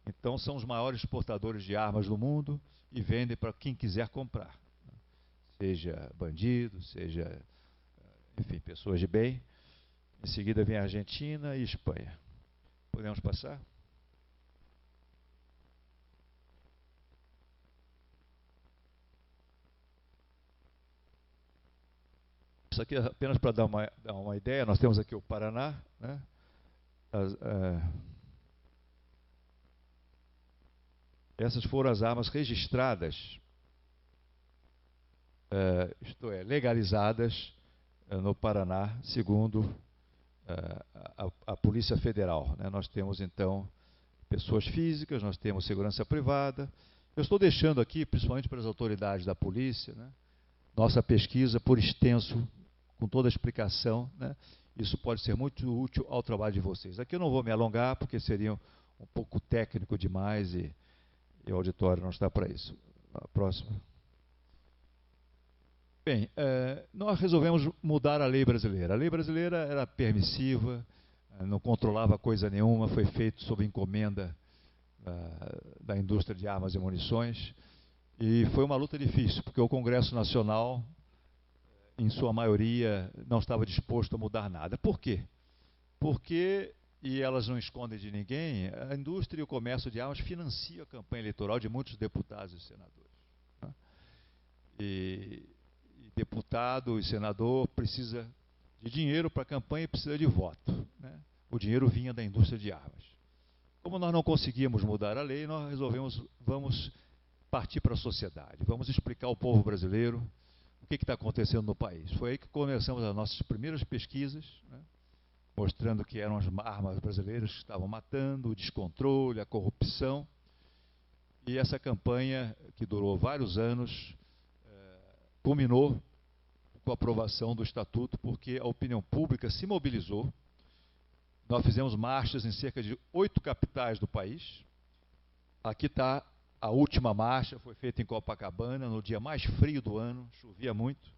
Então são os maiores exportadores de armas do mundo e vendem para quem quiser comprar. Seja bandido, seja, enfim, pessoas de bem. Em seguida vem a Argentina e Espanha. Podemos passar? Isso aqui é apenas para dar uma ideia. Nós temos aqui o Paraná, né? Essas foram as armas registradas, isto é, legalizadas no Paraná, segundo a Polícia Federal, né? Nós temos, então, pessoas físicas, nós temos segurança privada. Eu estou deixando aqui, principalmente para as autoridades da polícia, né, nossa pesquisa por extenso, com toda a explicação, né? Isso pode ser muito útil ao trabalho de vocês. Aqui eu não vou me alongar, porque seria um pouco técnico demais e o auditório não está para isso. A próxima. Bem, nós resolvemos mudar a lei brasileira. A lei brasileira era permissiva, não controlava coisa nenhuma, foi feito sob encomenda da indústria de armas e munições, e foi uma luta difícil, porque o Congresso Nacional, em sua maioria, não estava disposto a mudar nada. Por quê? Porque, e elas não escondem de ninguém, a indústria e o comércio de armas financiam a campanha eleitoral de muitos deputados e senadores, né? E deputado e senador precisa de dinheiro para a campanha e precisa de voto, né? O dinheiro vinha da indústria de armas. Como nós não conseguíamos mudar a lei, nós resolvemos, vamos partir para a sociedade, vamos explicar ao povo brasileiro o que está acontecendo no país. Foi aí que começamos as nossas primeiras pesquisas, né? Mostrando que eram as armas brasileiras que estavam matando, o descontrole, a corrupção. E essa campanha, que durou vários anos, culminou com a aprovação do Estatuto, porque a opinião pública se mobilizou. Nós fizemos marchas em cerca de 8 capitais do país. Aqui está a última marcha, foi feita em Copacabana, no dia mais frio do ano, chovia muito,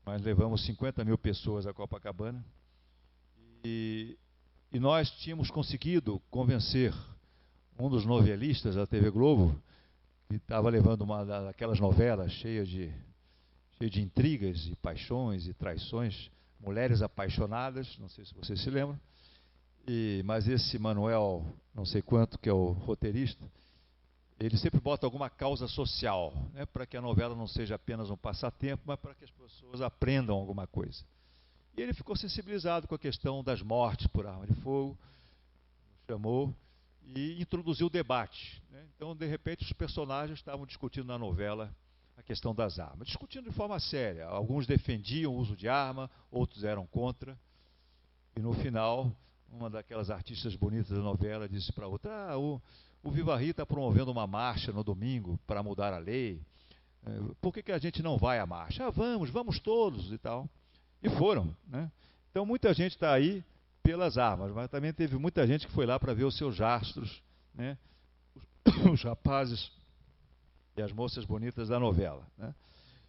mas levamos 50 mil pessoas a Copacabana. E nós tínhamos conseguido convencer um dos novelistas da TV Globo, que estava levando uma daquelas novelas cheias de intrigas e paixões e traições, Mulheres Apaixonadas, não sei se vocês se lembram, mas esse Manuel, não sei quanto, que é o roteirista, ele sempre bota alguma causa social, né, para que a novela não seja apenas um passatempo, mas para que as pessoas aprendam alguma coisa. E ele ficou sensibilizado com a questão das mortes por arma de fogo, chamou e introduziu o debate, né? Então, de repente, os personagens estavam discutindo na novela a questão das armas, discutindo de forma séria. Alguns defendiam o uso de arma, outros eram contra. E no final, uma daquelas artistas bonitas da novela disse para a outra: o Viva Rio está promovendo uma marcha no domingo para mudar a lei. Por que a gente não vai à marcha? Vamos todos e tal. E foram, né? Então muita gente está aí pelas armas, mas também teve muita gente que foi lá para ver os seus astros, né? Os rapazes e as moças bonitas da novela, né?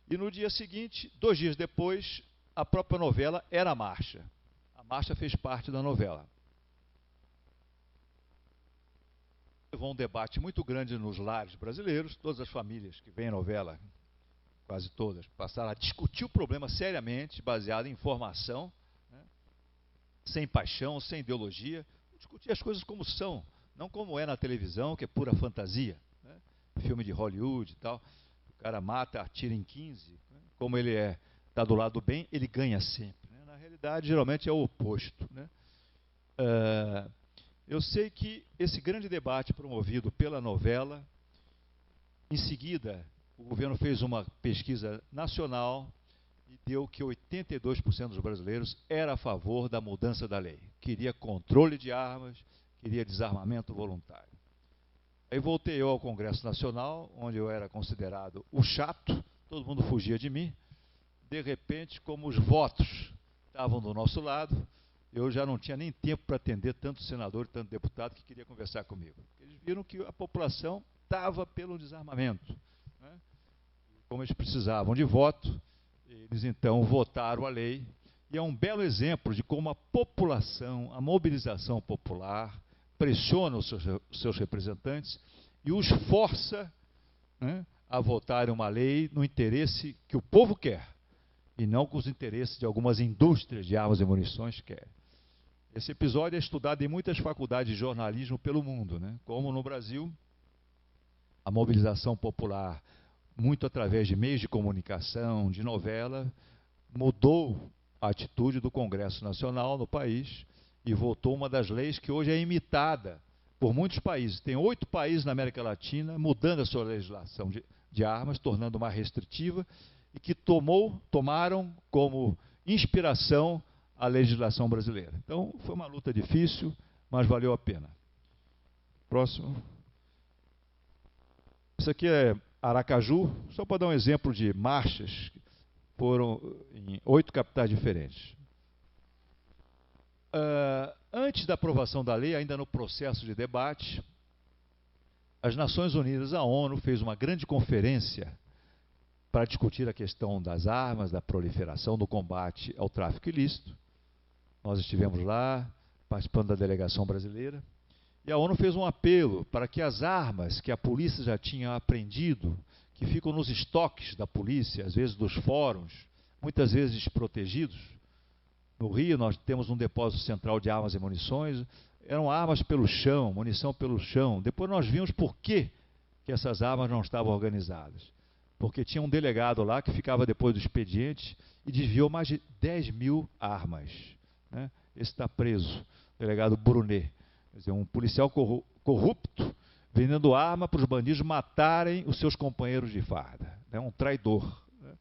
E no dia seguinte, 2 dias depois, a própria novela era a marcha. A marcha fez parte da novela. Levou um debate muito grande nos lares brasileiros, todas as famílias que veem a novela, quase todas, passaram a discutir o problema seriamente, baseado em informação, né? Sem paixão, sem ideologia, discutir as coisas como são, não como é na televisão, que é pura fantasia, né? Filme de Hollywood e tal, o cara mata, atira em 15, né? Como ele está do lado do bem, ele ganha sempre, né? Na realidade, geralmente é o oposto, né? Eu sei que esse grande debate promovido pela novela, em seguida, o governo fez uma pesquisa nacional e deu que 82% dos brasileiros era a favor da mudança da lei. Queria controle de armas, queria desarmamento voluntário. Aí voltei eu ao Congresso Nacional, onde eu era considerado o chato, todo mundo fugia de mim. De repente, como os votos estavam do nosso lado, eu já não tinha nem tempo para atender tanto senador e tanto deputado que queria conversar comigo. Eles viram que a população estava pelo desarmamento, né? Como eles precisavam de voto, eles então votaram a lei, e é um belo exemplo de como a população, a mobilização popular, pressiona os seus representantes e os força, né, a votarem uma lei no interesse que o povo quer, e não com os interesses de algumas indústrias de armas e munições querem. Esse episódio é estudado em muitas faculdades de jornalismo pelo mundo, né? Como no Brasil, a mobilização popular, muito através de meios de comunicação, de novela, mudou a atitude do Congresso Nacional no país e votou uma das leis que hoje é imitada por muitos países. Tem 8 países na América Latina mudando a sua legislação de armas, tornando mais restritiva, e que tomaram como inspiração a legislação brasileira. Então, foi uma luta difícil, mas valeu a pena. Próximo. Isso aqui é Aracaju, só para dar um exemplo de marchas, foram em 8 capitais diferentes. Antes da aprovação da lei, ainda no processo de debate, as Nações Unidas, a ONU, fez uma grande conferência para discutir a questão das armas, da proliferação, do combate ao tráfico ilícito. Nós estivemos lá, participando da delegação brasileira, e a ONU fez um apelo para que as armas que a polícia já tinha apreendido, que ficam nos estoques da polícia, às vezes dos fóruns, muitas vezes desprotegidos. No Rio nós temos um depósito central de armas e munições, eram armas pelo chão, munição pelo chão. Depois nós vimos por que essas armas não estavam organizadas. porque tinha um delegado lá que ficava depois do expediente e desviou mais de 10 mil armas. Né? Esse está preso, o delegado Brunet. Quer dizer, um policial corrupto vendendo arma para os bandidos matarem os seus companheiros de farda. Né? Um traidor. Né?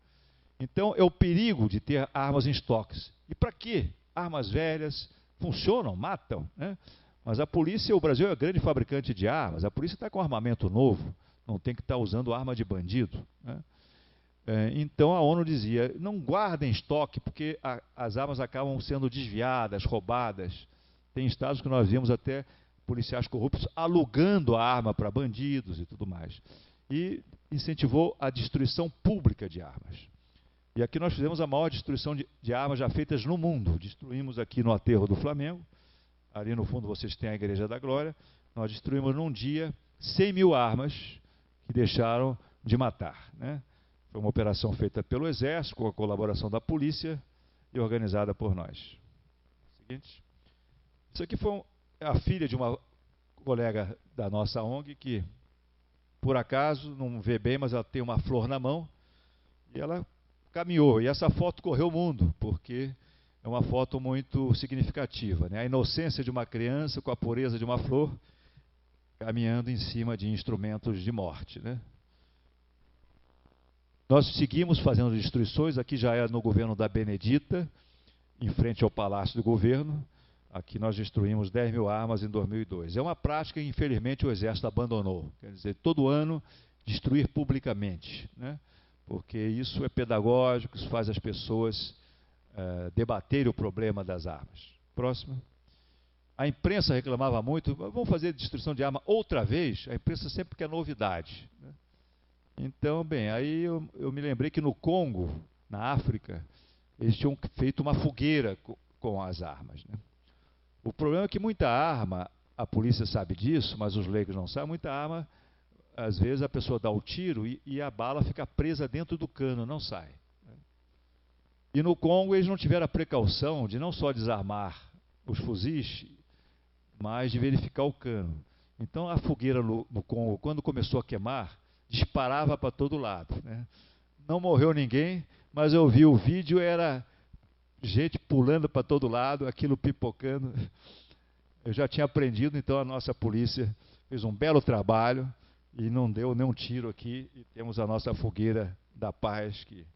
Então, é o perigo de ter armas em estoques. E para quê? Armas velhas funcionam, matam. Né? Mas a polícia, o Brasil é grande fabricante de armas, a polícia está com armamento novo, não tem que estar usando arma de bandido. Né? Então a ONU dizia, não guardem estoque, porque as armas acabam sendo desviadas, roubadas. Tem estados que nós vimos até policiais corruptos alugando a arma para bandidos e tudo mais. E incentivou a destruição pública de armas. E aqui nós fizemos a maior destruição de armas já feitas no mundo. Destruímos aqui no aterro do Flamengo, ali no fundo vocês têm a Igreja da Glória, nós destruímos num dia 100 mil armas que deixaram de matar. Né? Foi uma operação feita pelo Exército, com a colaboração da polícia e organizada por nós. Seguinte. Isso aqui foi a filha de uma colega da nossa ONG que, por acaso, não vê bem, mas ela tem uma flor na mão e ela caminhou. E essa foto correu o mundo, porque é uma foto muito significativa. Né? A inocência de uma criança com a pureza de uma flor caminhando em cima de instrumentos de morte. Né? Nós seguimos fazendo destruições, aqui já é no governo da Benedita, em frente ao Palácio do Governo. Aqui nós destruímos 10 mil armas em 2002. É uma prática que, infelizmente, o Exército abandonou. Quer dizer, todo ano destruir publicamente. Né? Porque isso é pedagógico, isso faz as pessoas debaterem o problema das armas. Próximo. A imprensa reclamava muito, vamos fazer destruição de arma outra vez? A imprensa sempre quer novidade. Né? Então, bem, aí eu me lembrei que no Congo, na África, eles tinham feito uma fogueira com as armas. Né? O problema é que muita arma, a polícia sabe disso, mas os leigos não sabem, muita arma, às vezes a pessoa dá o tiro e a bala fica presa dentro do cano, não sai. E no Congo eles não tiveram a precaução de não só desarmar os fuzis, mas de verificar o cano. Então a fogueira no Congo, quando começou a queimar, disparava para todo lado. Né? Não morreu ninguém, mas eu vi o vídeo, era gente pulando para todo lado, aquilo pipocando. Eu já tinha aprendido, então a nossa polícia fez um belo trabalho e não deu nenhum tiro aqui. E temos a nossa fogueira da paz, que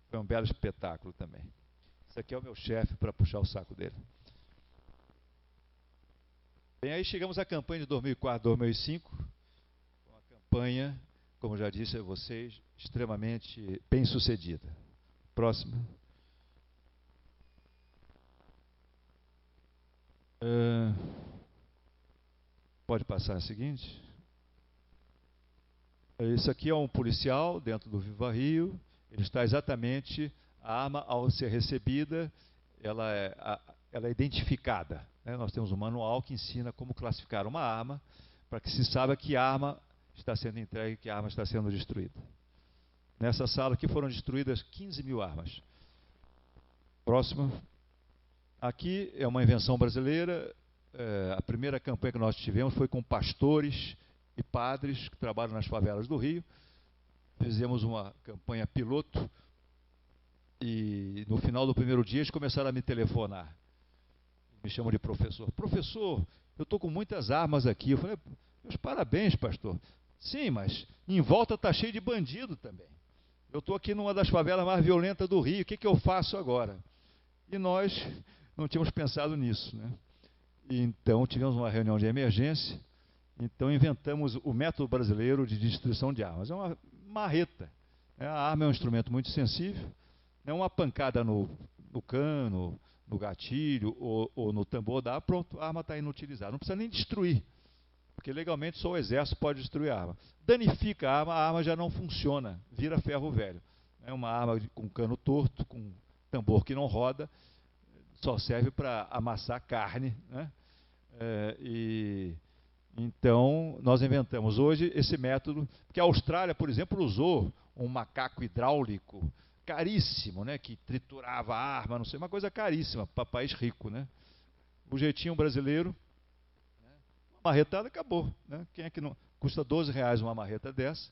foi um belo espetáculo também. Esse aqui é o meu chefe para puxar o saco dele. Bem, aí chegamos à campanha de 2004, 2005, uma campanha, como já disse a vocês, extremamente bem sucedida. Próximo. Pode passar a seguinte. Isso aqui é um policial dentro do Viva Rio. Ele está exatamente, a arma ao ser recebida, ela é identificada. Né? Nós temos um manual que ensina como classificar uma arma, para que se saiba que arma está sendo entregue, que arma está sendo destruída. Nessa sala aqui foram destruídas 15 mil armas. Próximo. Aqui é uma invenção brasileira. A primeira campanha que nós tivemos foi com pastores e padres que trabalham nas favelas do Rio. Fizemos uma campanha piloto e no final do primeiro dia eles começaram a me telefonar. Me chamam de professor. Professor, eu estou com muitas armas aqui. Eu falei, meus parabéns, pastor. Sim, mas em volta está cheio de bandido também. Eu estou aqui numa das favelas mais violentas do Rio, o que eu faço agora? E nós não tínhamos pensado nisso. Né? Então tivemos uma reunião de emergência, então inventamos o método brasileiro de destruição de armas. É uma marreta. Né? A arma é um instrumento muito sensível, né? Uma pancada no cano, no gatilho ou no tambor dá, pronto, a arma está inutilizada. Não precisa nem destruir, porque legalmente só o exército pode destruir a arma. Danifica a arma já não funciona, vira ferro velho. É uma arma com cano torto, com tambor que não roda, só serve para amassar carne. Né? Então, nós inventamos hoje esse método, que a Austrália, por exemplo, usou um macaco hidráulico caríssimo, né, que triturava a arma, não sei, uma coisa caríssima para país rico. Né? O jeitinho brasileiro, né, uma marretada acabou. Né? Quem é que não... Custa R$12 uma marreta dessa.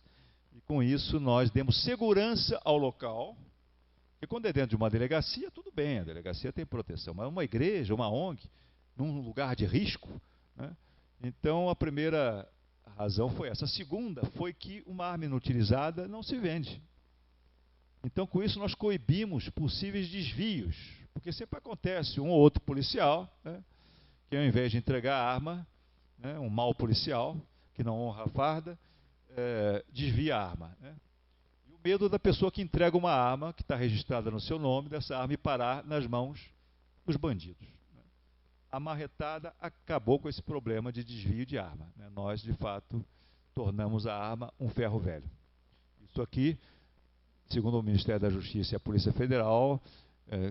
E com isso nós demos segurança ao local. Porque quando é dentro de uma delegacia, tudo bem, a delegacia tem proteção. Mas uma igreja, uma ONG, num lugar de risco, né? Então a primeira razão foi essa. A segunda foi que uma arma inutilizada não se vende. Então com isso nós coibimos possíveis desvios. Porque sempre acontece um ou outro policial, né, que ao invés de entregar a arma, né, um mau policial, que não honra a farda, desvia a arma, né? E o medo da pessoa que entrega uma arma, que está registrada no seu nome, dessa arma e parar nas mãos dos bandidos. Né? A marretada acabou com esse problema de desvio de arma, né? Nós, de fato, tornamos a arma um ferro velho. Isso aqui, segundo o Ministério da Justiça e a Polícia Federal,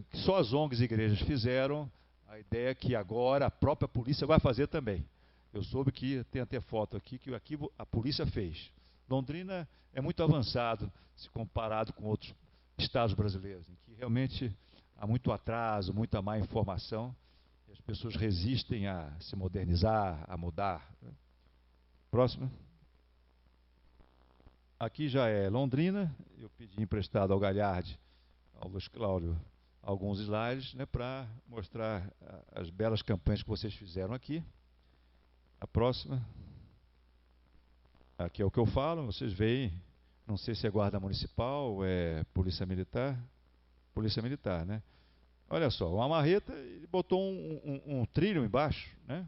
que só as ONGs e igrejas fizeram, a ideia é que agora a própria polícia vai fazer também. Eu soube que tem até foto aqui, que aqui a polícia fez. Londrina é muito avançado, se comparado com outros estados brasileiros, em que realmente há muito atraso, muita má informação, e as pessoas resistem a se modernizar, a mudar. Próximo. Aqui já é Londrina, eu pedi emprestado ao Galhardi, ao Luiz Cláudio, alguns slides, né, para mostrar as belas campanhas que vocês fizeram aqui. A próxima. Aqui é o que eu falo, vocês veem, não sei se é guarda municipal, é polícia militar. Polícia militar, né? Olha só, uma marreta, ele botou um trilho embaixo, né?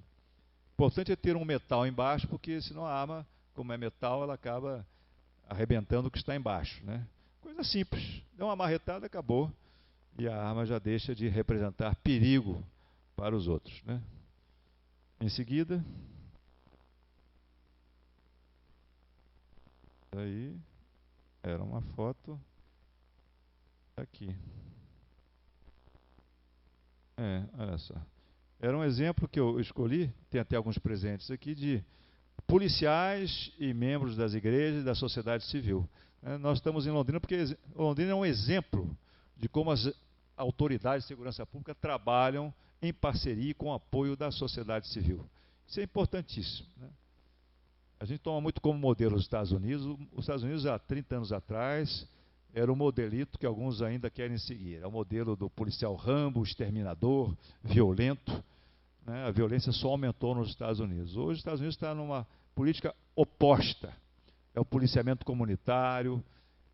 O importante é ter um metal embaixo, porque senão a arma, como é metal, ela acaba arrebentando o que está embaixo, né? Coisa simples, deu uma marretada, acabou. E a arma já deixa de representar perigo para os outros, né? Em seguida, aí era uma foto aqui. Olha só. Era um exemplo que eu escolhi, tem até alguns presentes aqui, de policiais e membros das igrejas e da sociedade civil. Nós estamos em Londrina porque Londrina é um exemplo de como as autoridades de segurança pública trabalham em parceria com o apoio da sociedade civil. Isso é importantíssimo, né? A gente toma muito como modelo os Estados Unidos. Os Estados Unidos, há 30 anos atrás, era um modelito que alguns ainda querem seguir. É o modelo do policial Rambo, exterminador, violento, né? A violência só aumentou nos Estados Unidos. Hoje, os Estados Unidos está numa política oposta. É o policiamento comunitário,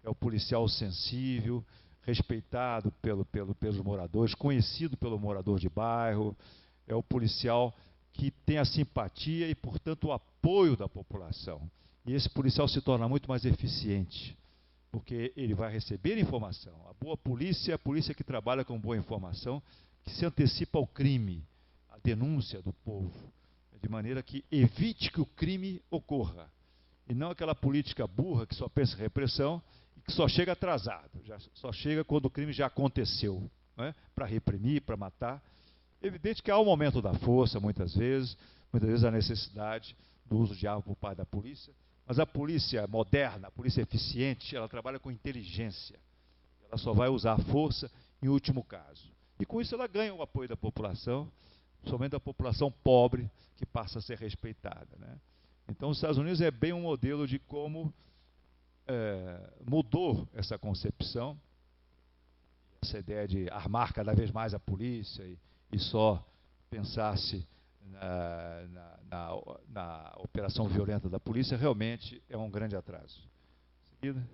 é o policial sensível, respeitado pelos moradores, conhecido pelo morador de bairro, é o policial que tem a simpatia e, portanto, o apoio da população. E esse policial se torna muito mais eficiente, porque ele vai receber informação. A boa polícia é a polícia que trabalha com boa informação, que se antecipa ao crime, à denúncia do povo, de maneira que evite que o crime ocorra. E não aquela política burra que só pensa em repressão e que só chega atrasado, só chega quando o crime já aconteceu, né, para reprimir, para matar. Evidente que há o momento da força, muitas vezes a necessidade do uso de arma por parte da polícia, mas a polícia moderna, a polícia eficiente, ela trabalha com inteligência. Ela só vai usar a força em último caso. E com isso ela ganha o apoio da população, somente da população pobre, que passa a ser respeitada, né? Então, os Estados Unidos é bem um modelo de como mudou essa concepção, essa ideia de armar cada vez mais a polícia e só pensar-se na operação violenta da polícia, realmente é um grande atraso. Seguida.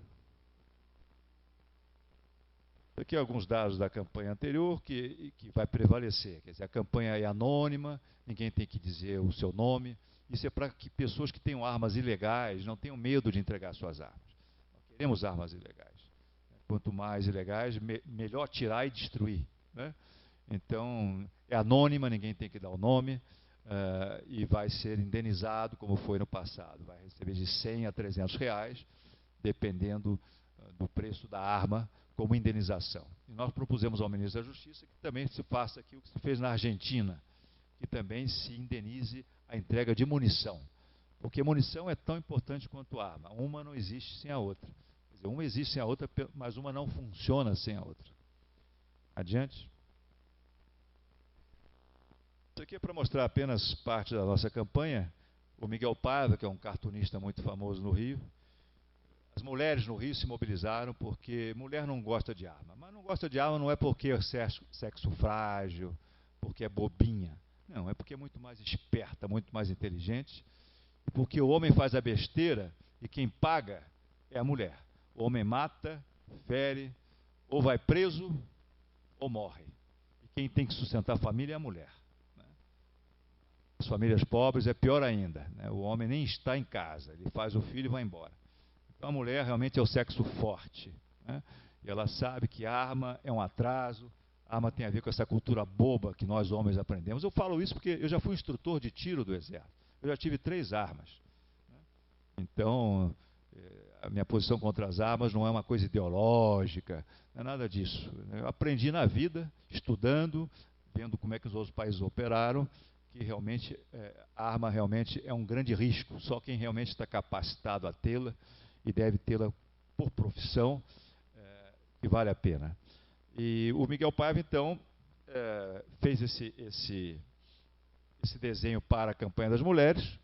Aqui alguns dados da campanha anterior que vai prevalecer. Quer dizer, a campanha é anônima, ninguém tem que dizer o seu nome. Isso é para que pessoas que tenham armas ilegais não tenham medo de entregar suas armas. Nós queremos armas ilegais. Quanto mais ilegais, melhor tirar e destruir, né? Então, é anônima, ninguém tem que dar o nome, e vai ser indenizado, como foi no passado. Vai receber de 100 a 300 reais, dependendo do preço da arma, como indenização. E nós propusemos ao ministro da Justiça que também se faça aqui o que se fez na Argentina, que também se indenize a entrega de munição. Porque munição é tão importante quanto arma. Uma não existe sem a outra. Quer dizer, uma existe sem a outra, mas uma não funciona sem a outra. Adiante. Isso aqui é para mostrar apenas parte da nossa campanha. O Miguel Paiva, que é um cartunista muito famoso no Rio, As mulheres no Rio se mobilizaram porque mulher não gosta de arma. Mas não gosta de arma não é porque é sexo frágil, porque é bobinha. Não, é porque é muito mais esperta, muito mais inteligente. Porque o homem faz a besteira e quem paga é a mulher. O homem mata, fere, ou vai preso ou morre. E quem tem que sustentar a família é a mulher. As famílias pobres é pior ainda, né? O homem nem está em casa, ele faz o filho e vai embora. Então a mulher realmente é o sexo forte, né? E ela sabe que arma é um atraso, arma tem a ver com essa cultura boba que nós homens aprendemos. Eu falo isso porque eu já fui instrutor de tiro do Exército, eu já tive 3 armas. Né? Então, a minha posição contra as armas não é uma coisa ideológica, não é nada disso. Eu aprendi na vida, estudando, vendo como é que os outros países operaram, que realmente a arma realmente é um grande risco. Só quem realmente está capacitado a tê-la e deve tê-la por profissão, que vale a pena. E o Miguel Paiva, então, fez esse desenho para a campanha das mulheres.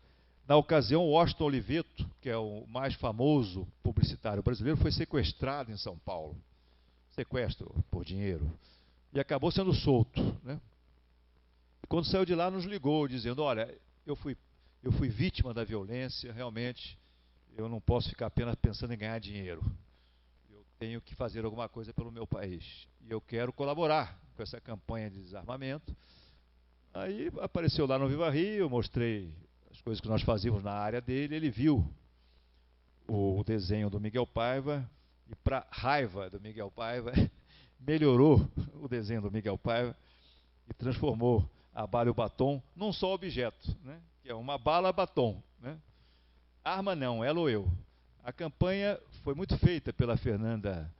Na ocasião, o Washington Oliveto, que é o mais famoso publicitário brasileiro, foi sequestrado em São Paulo. Sequestro por dinheiro. E acabou sendo solto, né? Quando saiu de lá, nos ligou, dizendo, olha, eu fui vítima da violência, realmente, eu não posso ficar apenas pensando em ganhar dinheiro. Eu tenho que fazer alguma coisa pelo meu país. E eu quero colaborar com essa campanha de desarmamento. Aí apareceu lá no Viva Rio, eu mostrei as coisas que nós fazíamos na área dele, ele viu o desenho do Miguel Paiva, e para raiva do Miguel Paiva, melhorou o desenho do Miguel Paiva e transformou a bala e o batom num só objeto, né? Que é uma bala-batom. Né? Arma não, ela ou eu. A campanha foi muito feita pela Fernanda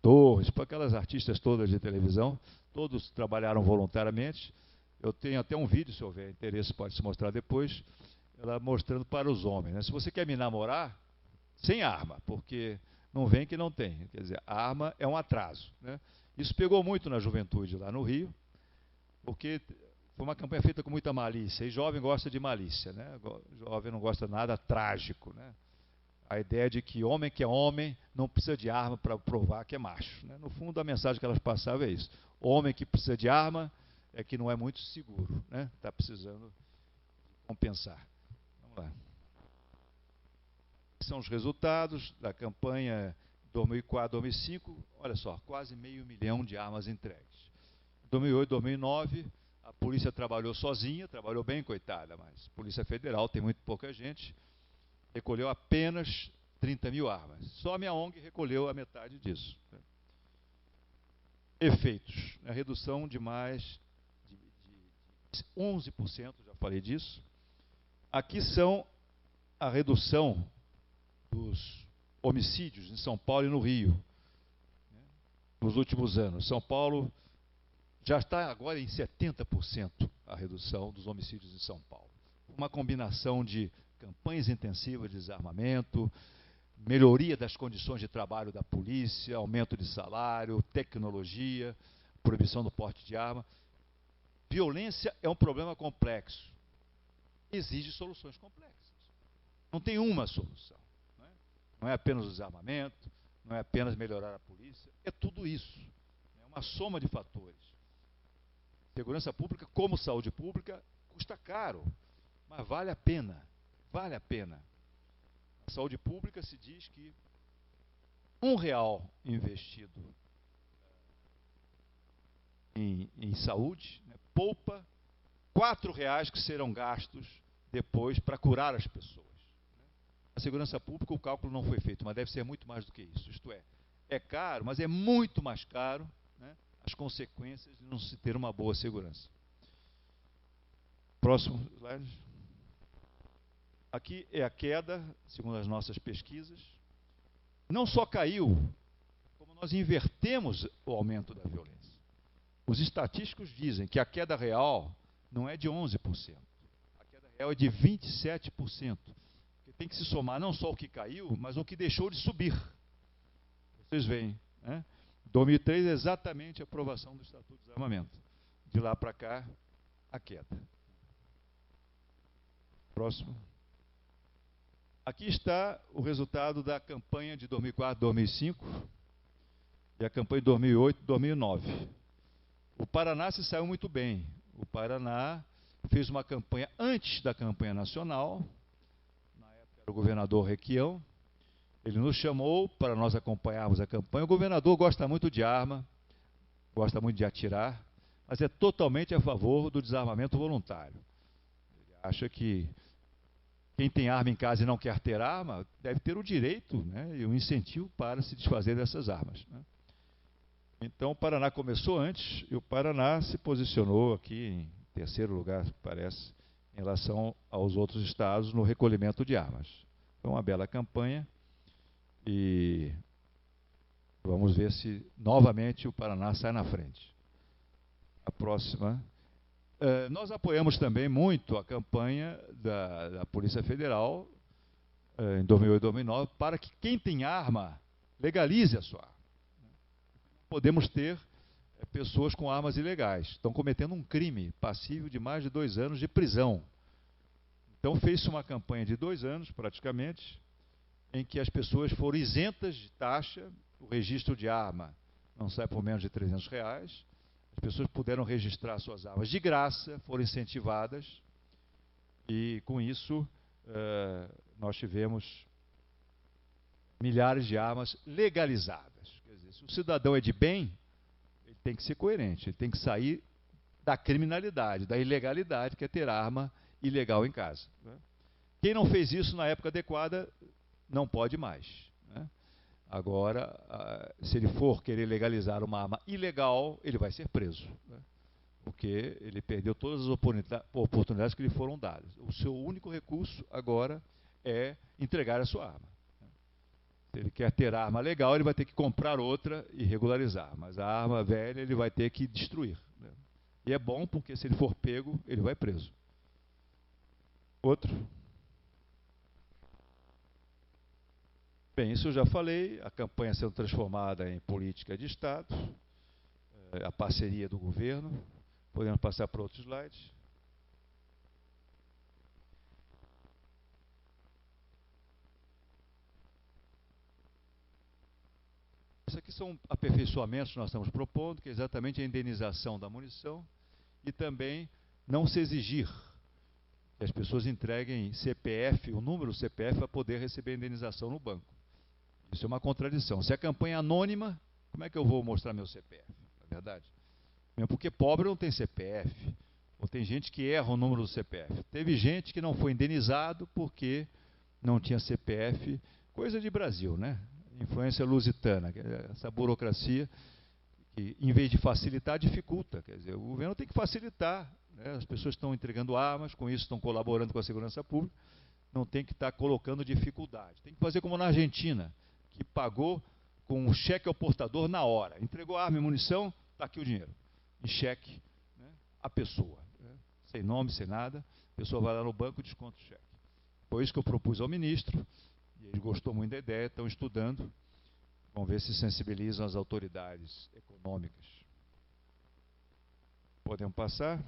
Torres, por aquelas artistas todas de televisão, todos trabalharam voluntariamente. Eu tenho até um vídeo, se houver interesse, pode se mostrar depois, ela mostrando para os homens. Né? Se você quer me namorar, sem arma, porque não vem que não tem. Quer dizer, a arma é um atraso. Né? Isso pegou muito na juventude lá no Rio, porque foi uma campanha feita com muita malícia, e jovem gosta de malícia, né? Jovem não gosta de nada trágico, né? A ideia de que homem não precisa de arma para provar que é macho, né? No fundo, a mensagem que elas passavam é isso. Homem que precisa de arma é que não é muito seguro, né? Está precisando compensar. Vamos lá. São os resultados da campanha 2004-2005, olha só, quase 500 mil de armas entregues. 2008, 2009, a polícia trabalhou sozinha, trabalhou bem, coitada, mas a Polícia Federal tem muito pouca gente, recolheu apenas 30 mil armas. Só a minha ONG recolheu a metade disso. Né? Efeitos, a redução de mais de 11%, já falei disso. Aqui são a redução dos homicídios em São Paulo e no Rio, né, nos últimos anos. São Paulo já está agora em 70% a redução dos homicídios em São Paulo. Uma combinação de campanhas intensivas de desarmamento, melhoria das condições de trabalho da polícia, aumento de salário, tecnologia, proibição do porte de arma. Violência é um problema complexo. Exige soluções complexas. Não tem uma solução. Não é apenas o desarmamento, não é apenas melhorar a polícia, é tudo isso. É uma soma de fatores. Segurança pública, como saúde pública, custa caro, mas vale a pena. Vale a pena. A saúde pública se diz que R$1 investido em saúde, né, poupa R$4 que serão gastos depois para curar as pessoas. A segurança pública, o cálculo não foi feito, mas deve ser muito mais do que isso. Isto é caro, mas é muito mais caro, né, as consequências de não se ter uma boa segurança. Próximo slide. Aqui é a queda, segundo as nossas pesquisas. Não só caiu, como nós invertemos o aumento da violência. Os estatísticos dizem que a queda real não é de 11%. A queda real é de 27%. Tem que se somar não só o que caiu, mas o que deixou de subir. Vocês veem, né? 2003 é exatamente a aprovação do Estatuto de Desarmamento. De lá para cá, a queda. Próximo. Aqui está o resultado da campanha de 2004, 2005 e a campanha de 2008, 2009. O Paraná se saiu muito bem. O Paraná fez uma campanha antes da campanha nacional. Na época era o governador Requião. Ele nos chamou para nós acompanharmos a campanha. O governador gosta muito de arma, gosta muito de atirar, mas é totalmente a favor do desarmamento voluntário. Ele acha que quem tem arma em casa e não quer ter arma, deve ter o direito, né, e um incentivo para se desfazer dessas armas, né. Então o Paraná começou antes e o Paraná se posicionou aqui em terceiro lugar, parece, em relação aos outros estados no recolhimento de armas. Foi uma bela campanha e vamos ver se novamente o Paraná sai na frente. A próxima. Nós apoiamos também muito a campanha da Polícia Federal em 2008 e 2009 para que quem tem arma legalize a sua arma. Podemos ter pessoas com armas ilegais, estão cometendo um crime passível de mais de 2 anos de prisão. Então fez-se uma campanha de 2 anos, praticamente, em que as pessoas foram isentas de taxa, o registro de arma não sai por menos de R$300, as pessoas puderam registrar suas armas de graça, foram incentivadas, e com isso nós tivemos milhares de armas legalizadas. Quer dizer, se o cidadão é de bem, ele tem que ser coerente, ele tem que sair da criminalidade, da ilegalidade, que é ter arma ilegal em casa, né? Quem não fez isso na época adequada, não pode mais, né? Agora, se ele for querer legalizar uma arma ilegal, ele vai ser preso, né? Porque ele perdeu todas as oportunidades que lhe foram dadas. O seu único recurso agora é entregar a sua arma. Se ele quer ter arma legal, ele vai ter que comprar outra e regularizar. Mas a arma velha ele vai ter que destruir, né? E é bom porque se ele for pego, ele vai preso. Outro. Bem, isso eu já falei. A campanha sendo transformada em política de Estado. A parceria do governo. Podemos passar para outros slides. Isso aqui são aperfeiçoamentos que nós estamos propondo, que é exatamente a indenização da munição e também não se exigir que as pessoas entreguem CPF, o número CPF, para poder receber a indenização no banco. Isso é uma contradição. Se a campanha é anônima, como é que eu vou mostrar meu CPF? Na verdade. Mesmo porque pobre não tem CPF, ou tem gente que erra o número do CPF. Teve gente que não foi indenizado porque não tinha CPF, coisa de Brasil, né? Influência lusitana, essa burocracia que, em vez de facilitar, dificulta. Quer dizer, o governo tem que facilitar, né? As pessoas estão entregando armas, com isso estão colaborando com a segurança pública, não tem que estar colocando dificuldade. Tem que fazer como na Argentina, que pagou com um cheque ao portador na hora. Entregou arma e munição, está aqui o dinheiro, em cheque, né? A pessoa, né? Sem nome, sem nada, a pessoa vai lá no banco e desconta o cheque. Foi isso que eu propus ao ministro. E ele gostou muito da ideia, estão estudando. Vamos ver se sensibilizam as autoridades econômicas. Podemos passar?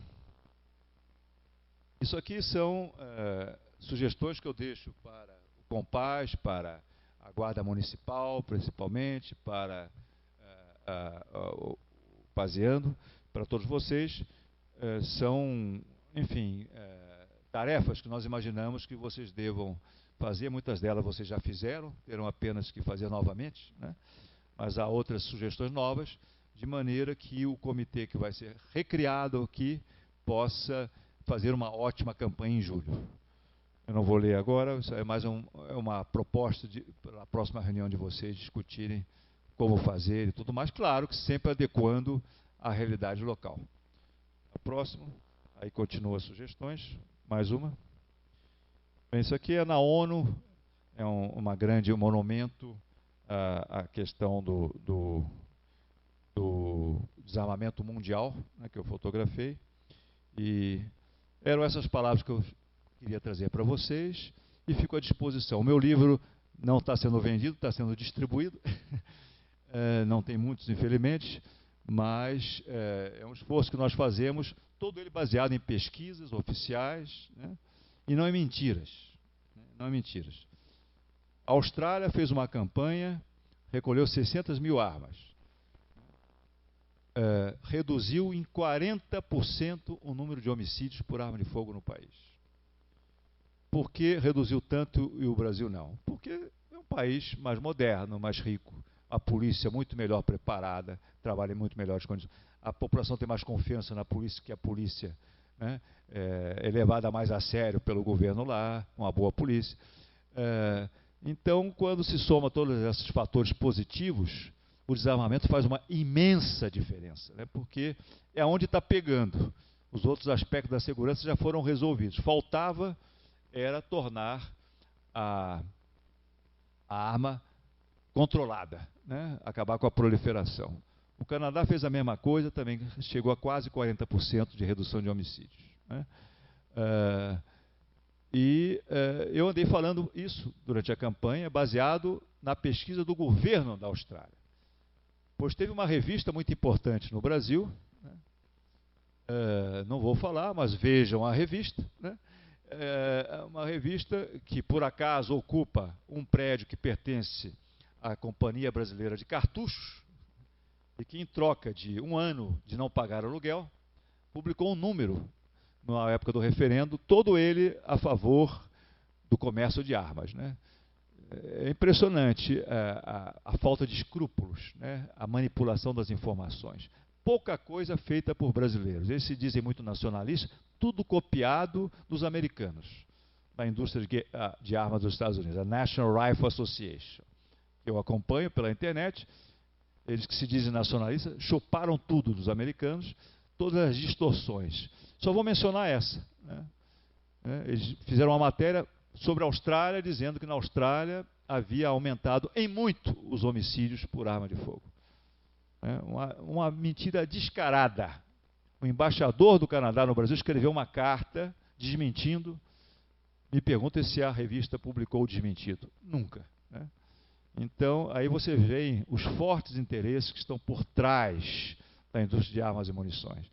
Isso aqui são sugestões que eu deixo para o Compaz, para a Guarda Municipal, principalmente, para o Paseando, para todos vocês. São, enfim, tarefas que nós imaginamos que vocês devam fazer. Muitas delas vocês já fizeram, terão apenas que fazer novamente, né? Mas há outras sugestões novas, de maneira que o comitê que vai ser recriado aqui possa fazer uma ótima campanha em julho. Eu não vou ler agora, isso é mais uma proposta para a próxima reunião de vocês discutirem como fazer e tudo mais, claro que sempre adequando à realidade local. A próxima, aí continua as sugestões, mais uma. Bem, isso aqui é na ONU, é uma grande monumento à questão do desarmamento mundial, né, que eu fotografei. E eram essas palavras que eu queria trazer para vocês e fico à disposição. O meu livro não está sendo vendido, está sendo distribuído. Não tem muitos, infelizmente, mas é um esforço que nós fazemos, todo ele baseado em pesquisas oficiais, né? E não em mentiras. Não em mentiras. A Austrália fez uma campanha, recolheu 600 mil armas. Reduziu em 40% o número de homicídios por arma de fogo no país. Por que reduziu tanto e o Brasil não? Porque é um país mais moderno, mais rico, a polícia muito melhor preparada, trabalha em muito melhores condições. A população tem mais confiança na polícia, que a polícia, né, é levada mais a sério pelo governo lá, uma boa polícia. Então, quando se soma todos esses fatores positivos, o desarmamento faz uma imensa diferença, né, porque é onde está pegando. Os outros aspectos da segurança já foram resolvidos. Faltava era tornar a arma controlada, né, acabar com a proliferação. O Canadá fez a mesma coisa, também chegou a quase 40% de redução de homicídios, né. Eu andei falando isso durante a campanha, baseado na pesquisa do governo da Austrália. Pois teve uma revista muito importante no Brasil, né, não vou falar, mas vejam a revista, né, uma revista que, por acaso, ocupa um prédio que pertence à Companhia Brasileira de Cartuchos, e que, em troca de um ano de não pagar aluguel, publicou um número, na época do referendo, todo ele a favor do comércio de armas, né? É impressionante a falta de escrúpulos, né? A manipulação das informações. Pouca coisa feita por brasileiros. Eles se dizem muito nacionalistas, tudo copiado dos americanos, da indústria de armas dos Estados Unidos, a National Rifle Association. Eu acompanho pela internet, eles que se dizem nacionalistas, chuparam tudo dos americanos, todas as distorções. Só vou mencionar essa, né? Eles fizeram uma matéria sobre a Austrália, dizendo que na Austrália havia aumentado em muito os homicídios por arma de fogo. Uma mentira descarada. O embaixador do Canadá no Brasil escreveu uma carta desmentindo. Me pergunta se a revista publicou o desmentido. Nunca, né? Então, aí você vê os fortes interesses que estão por trás da indústria de armas e munições.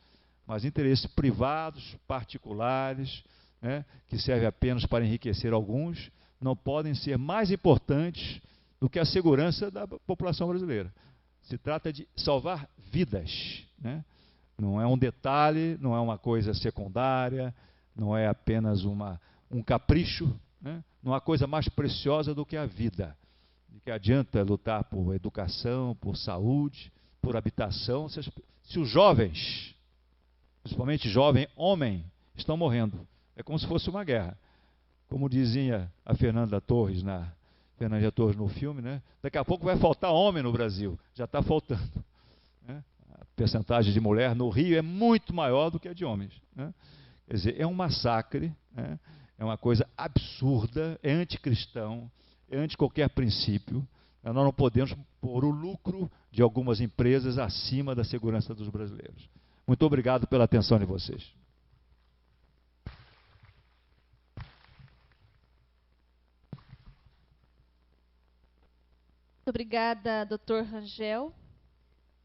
Mas interesses privados, particulares, né, que servem apenas para enriquecer alguns, não podem ser mais importantes do que a segurança da população brasileira. Se trata de salvar vidas, né? Não é um detalhe, não é uma coisa secundária, não é apenas um capricho, né? Não há coisa mais preciosa do que a vida. De que adianta lutar por educação, por saúde, por habitação, se os jovens, principalmente jovem homem, estão morrendo. É como se fosse uma guerra. Como dizia a Fernanda Torres no filme, né? Daqui a pouco vai faltar homem no Brasil. Já está faltando, né? A percentagem de mulher no Rio é muito maior do que a de homens, né? Quer dizer, é um massacre, né? É uma coisa absurda, é anticristão, é anti qualquer princípio. Nós não podemos pôr o lucro de algumas empresas acima da segurança dos brasileiros. Muito obrigado pela atenção de vocês. Muito obrigada, Dr. Rangel,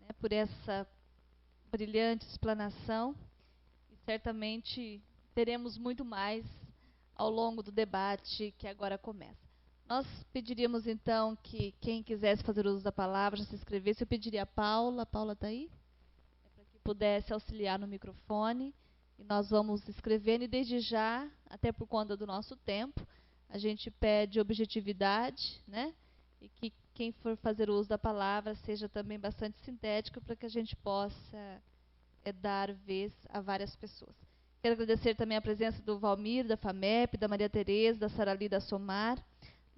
né, por essa brilhante explanação. E certamente teremos muito mais ao longo do debate que agora começa. Nós pediríamos, então, que quem quisesse fazer uso da palavra, se inscrevesse. Eu pediria a Paula. Paula está aí? Para que pudesse auxiliar no microfone. E nós vamos escrevendo. E desde já, até por conta do nosso tempo, a gente pede objetividade, né? E que quem for fazer uso da palavra seja também bastante sintético para que a gente possa dar vez a várias pessoas. Quero agradecer também a presença do Valmir, da FAMEP, da Maria Tereza, da Sarali, da Somar,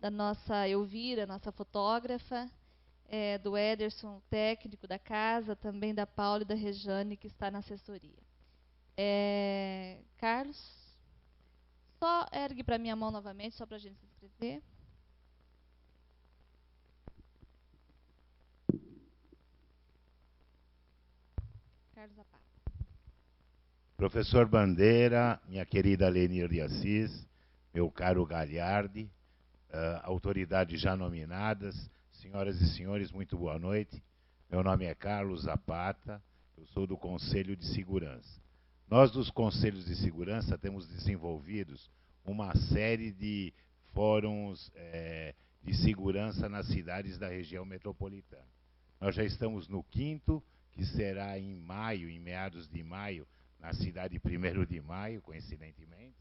da nossa Elvira, nossa fotógrafa, do Ederson, técnico da casa, também da Paula e da Rejane, que está na assessoria. Carlos, só ergue para mim a mão novamente, só para a gente se inscrever. Carlos Zapata. Professor Bandeira, minha querida Lenir de Assis, meu caro Gagliardi, autoridades já nominadas, senhoras e senhores, muito boa noite. Meu nome é Carlos Zapata, eu sou do Conselho de Segurança. Nós, dos Conselhos de Segurança, temos desenvolvidos uma série de fóruns de segurança nas cidades da região metropolitana. Nós já estamos no 5º, que será em maio, em meados de maio, na cidade 1º de maio, coincidentemente.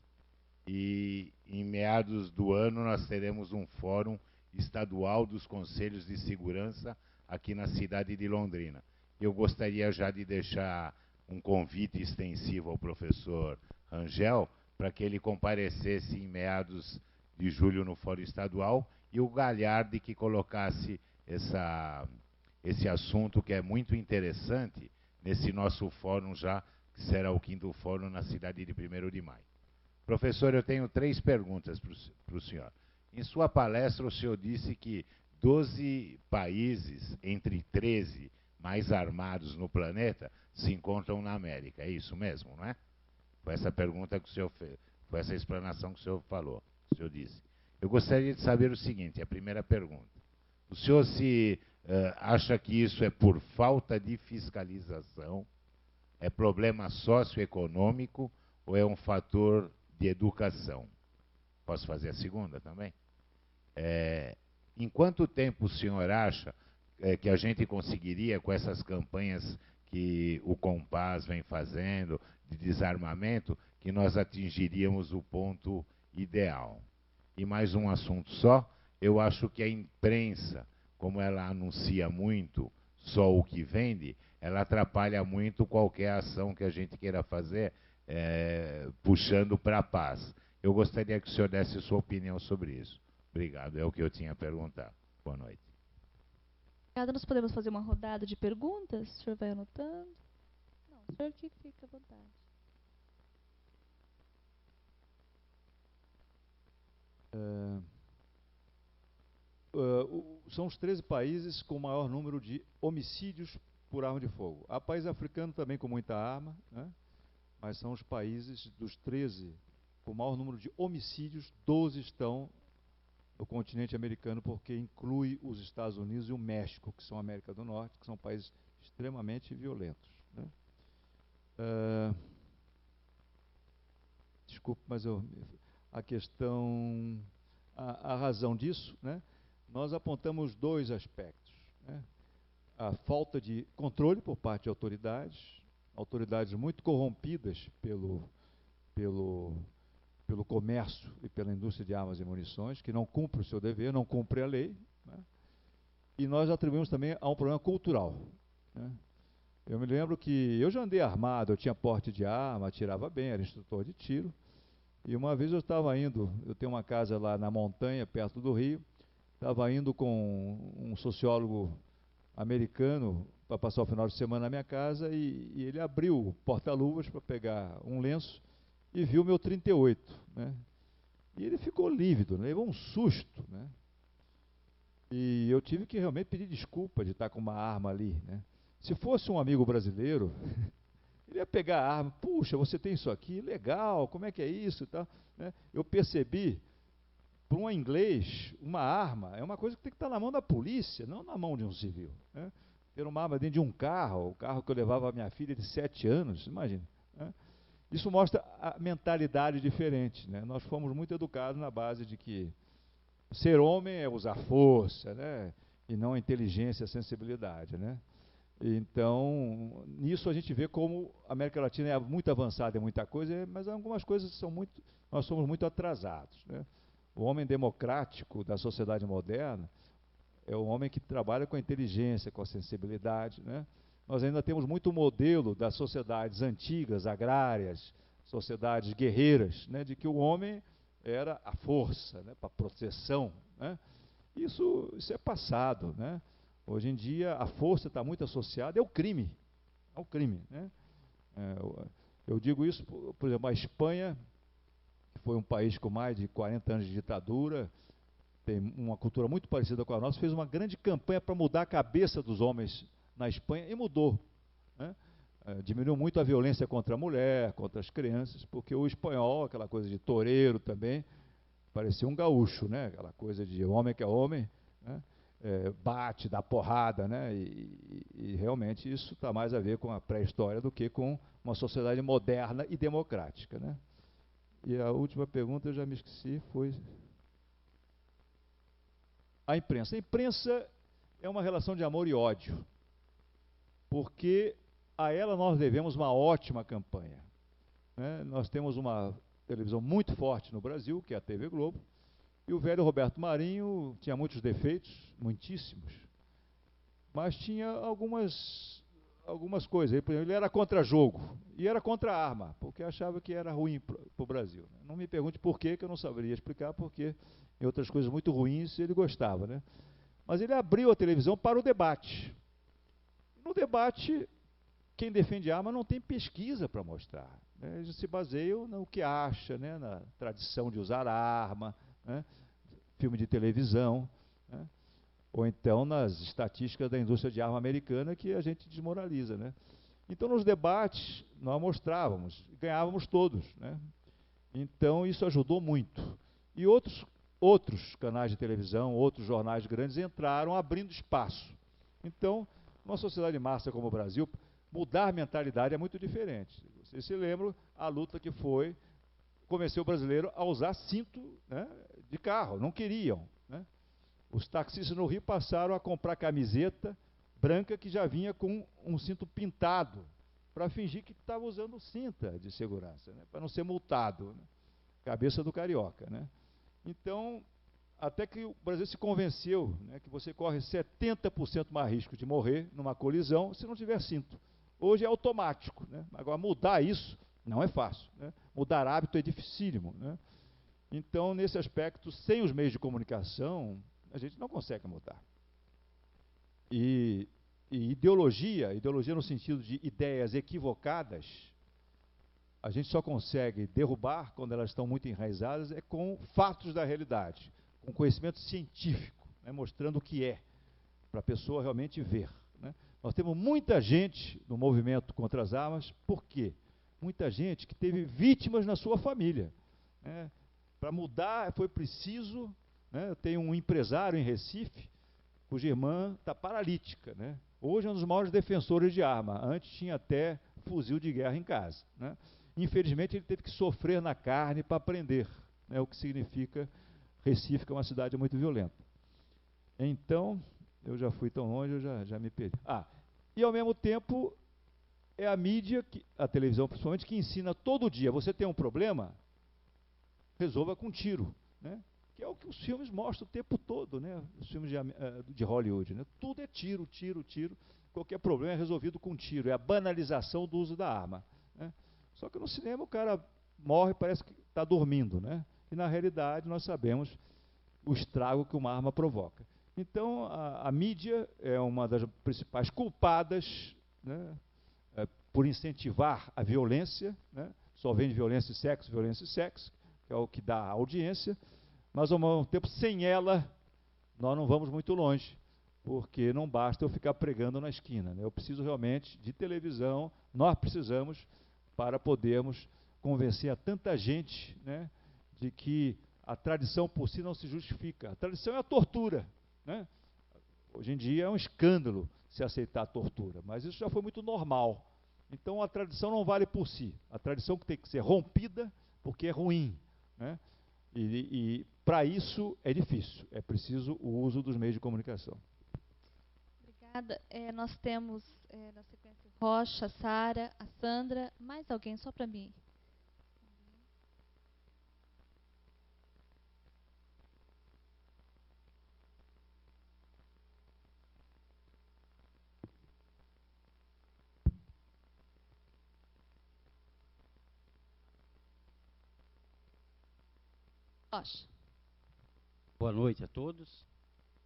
E em meados do ano nós teremos um fórum estadual dos Conselhos de Segurança aqui na cidade de Londrina. Eu gostaria já de deixar um convite extensivo ao professor Rangel para que ele comparecesse em meados de julho no Fórum Estadual e o Galhardi que colocasse esse assunto que é muito interessante nesse nosso fórum já, que será o 5º fórum na cidade de 1º de maio. Professor, eu tenho 3 perguntas para o senhor. Em sua palestra, o senhor disse que 12 países, entre 13 mais armados no planeta, se encontram na América. É isso mesmo, não é? Foi essa pergunta que o senhor fez, foi essa explanação que o senhor falou, o senhor disse. Eu gostaria de saber o seguinte, a primeira pergunta. O senhor acha que isso é por falta de fiscalização, é problema socioeconômico ou é um fator de educação? Posso fazer a segunda também? Em quanto tempo o senhor acha que a gente conseguiria, com essas campanhas que o Compass vem fazendo, de desarmamento, que nós atingiríamos o ponto ideal? E mais um assunto só, eu acho que a imprensa, como ela anuncia muito só o que vende, ela atrapalha muito qualquer ação que a gente queira fazer, puxando para a paz. Eu gostaria que o senhor desse sua opinião sobre isso. Obrigado, é o que eu tinha a perguntar. Boa noite. Obrigada. Nós podemos fazer uma rodada de perguntas? O senhor vai anotando? Não, o senhor que fica à vontade. São os 13 países com o maior número de homicídios por arma de fogo. Há país africano também com muita arma, né? Mas são os países dos 13 com o maior número de homicídios, 12 estão no continente americano, porque inclui os Estados Unidos e o México, que são a América do Norte, que são países extremamente violentos, né? Desculpe, mas a questão, a razão disso, né? Nós apontamos 2 aspectos, né? A falta de controle por parte de autoridades muito corrompidas pelo comércio e pela indústria de armas e munições, que não cumpre o seu dever, não cumpre a lei, né? E nós atribuímos também a um problema cultural, né? Eu me lembro que eu já andei armado, eu tinha porte de arma, atirava bem, era instrutor de tiro, e uma vez eu estava indo, eu tenho uma casa lá na montanha, perto do Rio, estava indo com um sociólogo americano para passar o final de semana na minha casa, e ele abriu o porta-luvas para pegar um lenço e viu meu 38, né? E ele ficou lívido, né? Levou um susto, né? E eu tive que realmente pedir desculpa de estar com uma arma ali, né? Se fosse um amigo brasileiro, ele ia pegar a arma, puxa, você tem isso aqui, legal, como é que é isso e tal, né? Eu percebi, para um inglês, uma arma é uma coisa que tem que estar na mão da polícia, não na mão de um civil, né? Ter uma arma dentro de um carro, o carro que eu levava a minha filha de 7 anos, imagina, né? Isso mostra a mentalidade diferente, né? Nós fomos muito educados na base de que ser homem é usar força, né? E não a inteligência, a sensibilidade, né? Então, nisso a gente vê como a América Latina é muito avançada em muita coisa, mas algumas coisas nós somos muito atrasados, né? O homem democrático da sociedade moderna é o homem que trabalha com a inteligência, com a sensibilidade, né? Nós ainda temos muito modelo das sociedades antigas, agrárias, sociedades guerreiras, né, de que o homem era a força, né, para proteção, né? Isso é passado, né? Hoje em dia a força está muito associada ao crime, né? Eu digo isso, por exemplo, a Espanha, que foi um país com mais de 40 anos de ditadura, tem uma cultura muito parecida com a nossa, fez uma grande campanha para mudar a cabeça dos homens na Espanha e mudou, né? Diminuiu muito a violência contra a mulher, contra as crianças, porque o espanhol, aquela coisa de toureiro também, parecia um gaúcho, né? Aquela coisa de homem que é homem, né? Bate, dá porrada, né? E realmente isso está mais a ver com a pré-história do que com uma sociedade moderna e democrática, né? E a última pergunta eu já me esqueci, foi... a imprensa. A imprensa é uma relação de amor e ódio, porque a ela nós devemos uma ótima campanha, né? Nós temos uma televisão muito forte no Brasil, que é a TV Globo, e o velho Roberto Marinho tinha muitos defeitos, muitíssimos, mas tinha algumas coisas. Ele era contra jogo e era contra a arma, porque achava que era ruim para o Brasil. Não me pergunte por quê, que eu não saberia explicar, porque em outras coisas muito ruins ele gostava, né? Mas ele abriu a televisão para o debate. No debate, quem defende arma não tem pesquisa para mostrar, né? Eles se baseiam no que acha, né? Na tradição de usar arma, né? Filme de televisão, né? Ou então nas estatísticas da indústria de arma americana, que a gente desmoraliza, né? Então, nos debates, nós mostrávamos, ganhávamos todos, né? Então, isso ajudou muito. E outros canais de televisão, outros jornais grandes entraram abrindo espaço. Então, numa sociedade de massa como o Brasil, mudar a mentalidade é muito diferente. Vocês se lembram a luta que foi convencer o brasileiro a usar cinto, né, de carro, não queriam, né? Os taxistas no Rio passaram a comprar camiseta branca que já vinha com um cinto pintado, para fingir que estava usando cinta de segurança, né, para não ser multado, né? Cabeça do carioca, né? Então, até que o Brasil se convenceu, né, que você corre 70% mais risco de morrer numa colisão se não tiver cinto. Hoje é automático, né? Agora, mudar isso não é fácil, né? Mudar hábito é dificílimo, né? Então, nesse aspecto, sem os meios de comunicação, a gente não consegue mudar. E ideologia no sentido de ideias equivocadas, a gente só consegue derrubar, quando elas estão muito enraizadas, é com fatos da realidade, com conhecimento científico, né, mostrando o que é, para a pessoa realmente ver, né? Nós temos muita gente no movimento contra as armas, por quê? Muita gente que teve vítimas na sua família, né? Para mudar foi preciso, né? Eu tenho um empresário em Recife, cuja irmã está paralítica, né? Hoje é um dos maiores defensores de arma, antes tinha até fuzil de guerra em casa, né? Infelizmente ele teve que sofrer na carne para aprender, né? O que significa Recife, que é uma cidade muito violenta. Então, eu já fui tão longe, eu já me perdi. E ao mesmo tempo, é a mídia, a televisão principalmente, que ensina todo dia, você tem um problema, resolva com tiro, né? Que é o que os filmes mostram o tempo todo, né? Os filmes de Hollywood, né? Tudo é tiro, tiro, tiro. Qualquer problema é resolvido com tiro. É a banalização do uso da arma, né? Só que no cinema o cara morre, parece que está dormindo, né? E na realidade nós sabemos o estrago que uma arma provoca. Então a mídia é uma das principais culpadas, né? Por incentivar a violência, né? Só vende violência e sexo, que é o que dá audiência. Mas, ao mesmo tempo, sem ela, nós não vamos muito longe, porque não basta eu ficar pregando na esquina, né? Eu preciso realmente de televisão, nós precisamos, para podermos convencer a tanta gente, né, de que a tradição por si não se justifica. A tradição é a tortura, né? Hoje em dia é um escândalo se aceitar a tortura, mas isso já foi muito normal. Então, a tradição não vale por si. A tradição que tem que ser rompida, porque é ruim, né? E para isso é difícil, é preciso o uso dos meios de comunicação. Obrigada. Nós temos na sequência Rocha, Sara, a Sandra, mais alguém só para mim? Rocha. Boa noite a todos.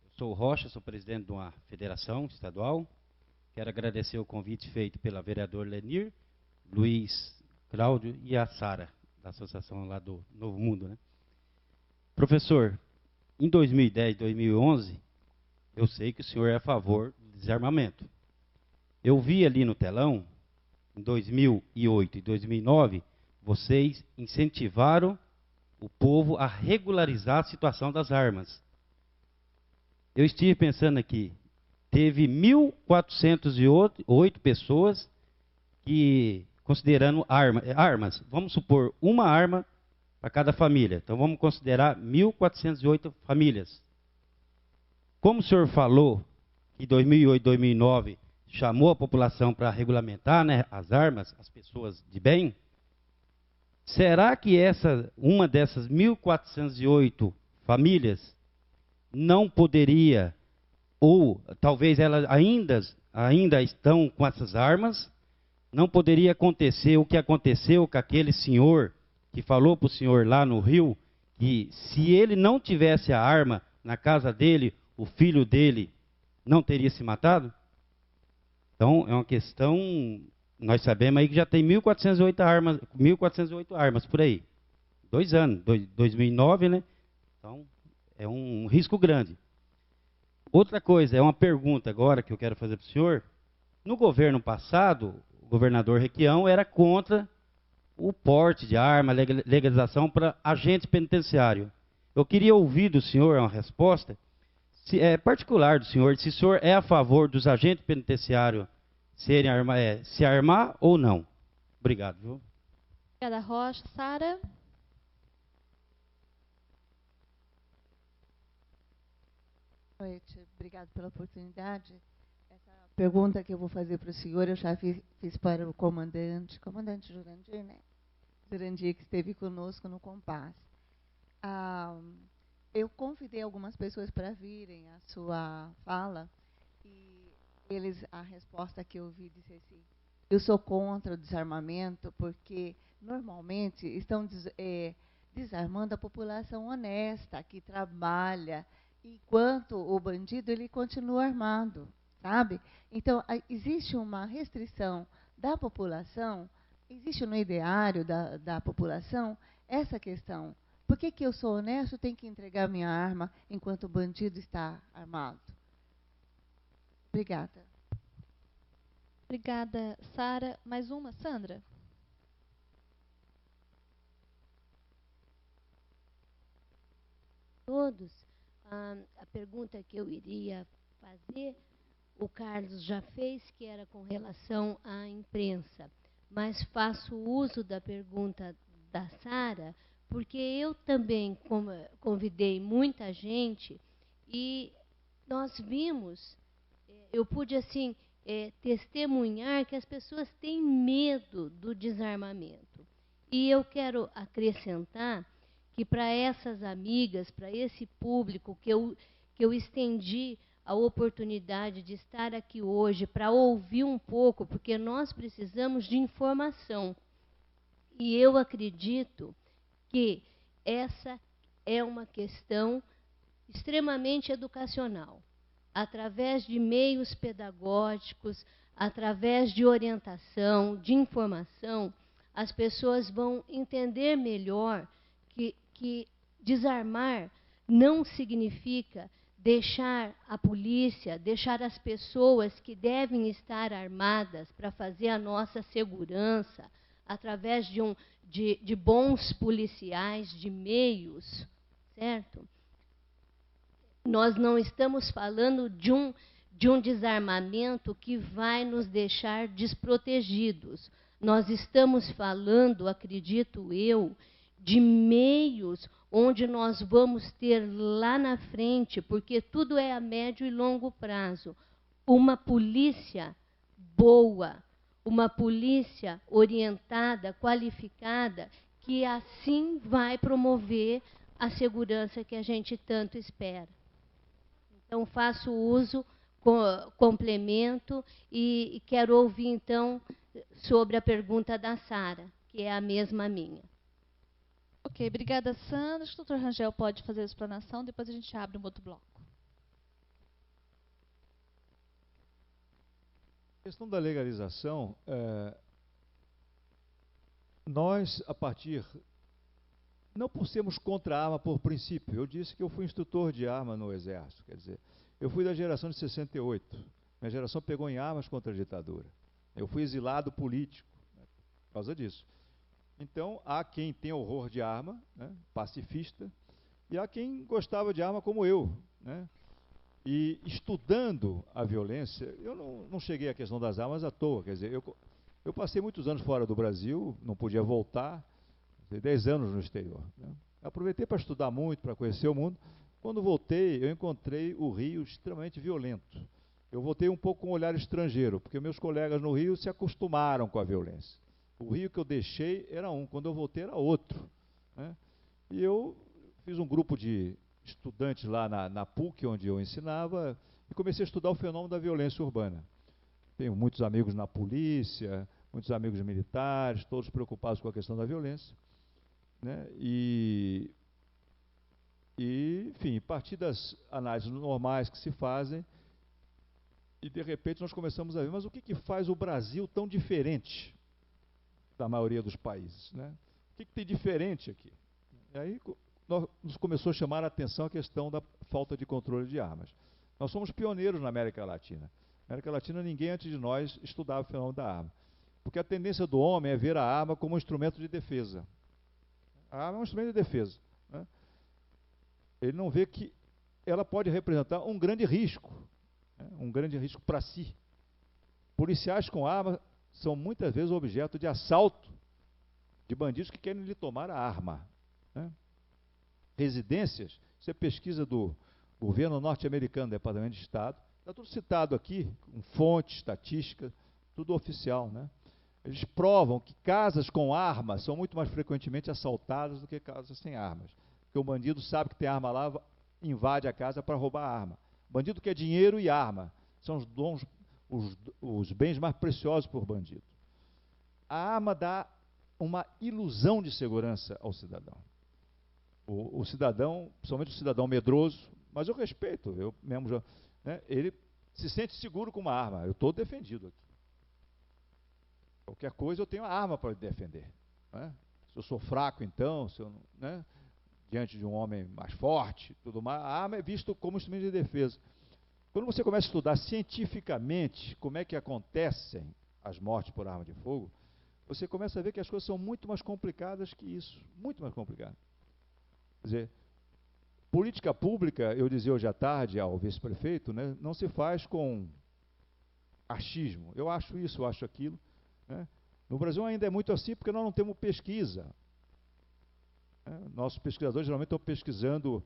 Eu sou o Rocha, sou presidente de uma federação estadual. Quero agradecer o convite feito pela vereadora Lenir, Luiz Cláudio e a Sara, da associação lá do Novo Mundo, né? Professor, em 2010, 2011, eu sei que o senhor é a favor do desarmamento. Eu vi ali no telão, em 2008 e 2009, vocês incentivaram o povo a regularizar a situação das armas. Eu estive pensando aqui, teve 1.408 pessoas que, considerando armas, vamos supor, uma arma para cada família. Então, vamos considerar 1.408 famílias. como o senhor falou, que em 2008, 2009, chamou a população para regulamentar, né, as armas, as pessoas de bem, será que uma dessas 1.408 famílias não poderia, ou talvez elas ainda estão com essas armas, não poderia acontecer o que aconteceu com aquele senhor que falou para o senhor lá no Rio, que se ele não tivesse a arma na casa dele, o filho dele não teria se matado? Então, é uma questão, nós sabemos aí que já tem 1.408 armas por aí. 2 anos, 2009, né? Então, é um risco grande. Outra coisa, é uma pergunta agora que eu quero fazer para o senhor. No governo passado, o governador Requião era contra o porte de arma, legalização para agente penitenciário. Eu queria ouvir do senhor uma resposta, se é particular do senhor, se o senhor é a favor dos agentes penitenciários se armar ou não. Obrigado, viu? Obrigada, Rocha. Sara? Boa noite, obrigado pela oportunidade. Essa pergunta que eu vou fazer para o senhor, eu já fiz para o comandante Jurandir, né? Jurandir, que esteve conosco no Compass. Eu convidei algumas pessoas para virem a sua fala e a resposta que eu ouvi disse assim: eu sou contra o desarmamento porque normalmente estão desarmando a população honesta que trabalha, enquanto o bandido ele continua armado, sabe? Então existe uma restrição da população, existe no ideário da população essa questão. Por que eu sou honesto, tenho que entregar minha arma enquanto o bandido está armado? Obrigada. Obrigada, Sara. Mais uma, Sandra? Todos, a pergunta que eu iria fazer, o Carlos já fez, que era com relação à imprensa, mas faço uso da pergunta da Sara, porque eu também convidei muita gente e nós vimos, eu pude assim testemunhar que as pessoas têm medo do desarmamento. E eu quero acrescentar que para essas amigas, para esse público que eu estendi a oportunidade de estar aqui hoje para ouvir um pouco, porque nós precisamos de informação. E eu acredito que essa é uma questão extremamente educacional. Através de meios pedagógicos, através de orientação, de informação, as pessoas vão entender melhor que desarmar não significa deixar a polícia, deixar as pessoas que devem estar armadas para fazer a nossa segurança, através de bons policiais, de meios, certo? Nós não estamos falando de um desarmamento que vai nos deixar desprotegidos. Nós estamos falando, acredito eu, de meios onde nós vamos ter lá na frente, porque tudo é a médio e longo prazo, uma polícia boa, uma polícia orientada, qualificada, que assim vai promover a segurança que a gente tanto espera. Então, faço uso, complemento, e quero ouvir, então, sobre a pergunta da Sara, que é a mesma minha. Ok, obrigada, Sandra. Acho que o doutor Rangel pode fazer a explanação, depois a gente abre um outro bloco. A questão da legalização, nós, a partir, não por sermos contra a arma por princípio, eu disse que eu fui instrutor de arma no Exército, quer dizer, eu fui da geração de 68, minha geração pegou em armas contra a ditadura, eu fui exilado político, né, por causa disso. Então, há quem tem horror de arma, né, pacifista, e há quem gostava de arma como eu, né? E estudando a violência, eu não cheguei à questão das armas à toa, quer dizer, eu passei muitos anos fora do Brasil, não podia voltar, 10 anos no exterior, né? Aproveitei para estudar muito, para conhecer o mundo, Quando voltei, eu encontrei o Rio extremamente violento. Eu voltei um pouco com um olhar estrangeiro, porque meus colegas no Rio se acostumaram com a violência. O Rio que eu deixei era um, quando eu voltei era outro, né? E eu fiz um grupo de estudantes lá na PUC, onde eu ensinava, e comecei a estudar o fenômeno da violência urbana. Tenho muitos amigos na polícia, muitos amigos militares, todos preocupados com a questão da violência, né? Enfim, a partir das análises normais que se fazem, e de repente nós começamos a ver, mas o que faz o Brasil tão diferente da maioria dos países, né? O que tem diferente aqui? E aí nos começou a chamar a atenção a questão da falta de controle de armas. Nós somos pioneiros na América Latina. Na América Latina, ninguém antes de nós estudava o fenômeno da arma. Porque a tendência do homem é ver a arma como um instrumento de defesa. A arma é um instrumento de defesa, né? Ele não vê que ela pode representar um grande risco, né? Um grande risco para si. Policiais com arma são muitas vezes objeto de assalto de bandidos que querem lhe tomar a arma, né? Residências, isso é pesquisa do governo norte-americano, Departamento de Estado, está tudo citado aqui, com fonte, estatística, tudo oficial, né? Eles provam que casas com armas são muito mais frequentemente assaltadas do que casas sem armas. Porque o bandido sabe que tem arma lá, invade a casa para roubar a arma. O bandido quer dinheiro e arma. São os bens mais preciosos por bandido. A arma dá uma ilusão de segurança ao cidadão. O cidadão, principalmente o cidadão medroso, mas eu respeito, eu mesmo já, né, ele se sente seguro com uma arma. Eu estou defendido aqui. Qualquer coisa eu tenho a arma para defender, né? Se eu sou fraco, então, se eu, né, diante de um homem mais forte, tudo mais, a arma é vista como instrumento de defesa. Quando você começa a estudar cientificamente como é que acontecem as mortes por arma de fogo, você começa a ver que as coisas são muito mais complicadas que isso, muito mais complicadas. Quer dizer, política pública, eu dizia hoje à tarde ao vice-prefeito, né, não se faz com achismo. Eu acho isso, eu acho aquilo, né? No Brasil ainda é muito assim porque nós não temos pesquisa, né? Nossos pesquisadores geralmente estão pesquisando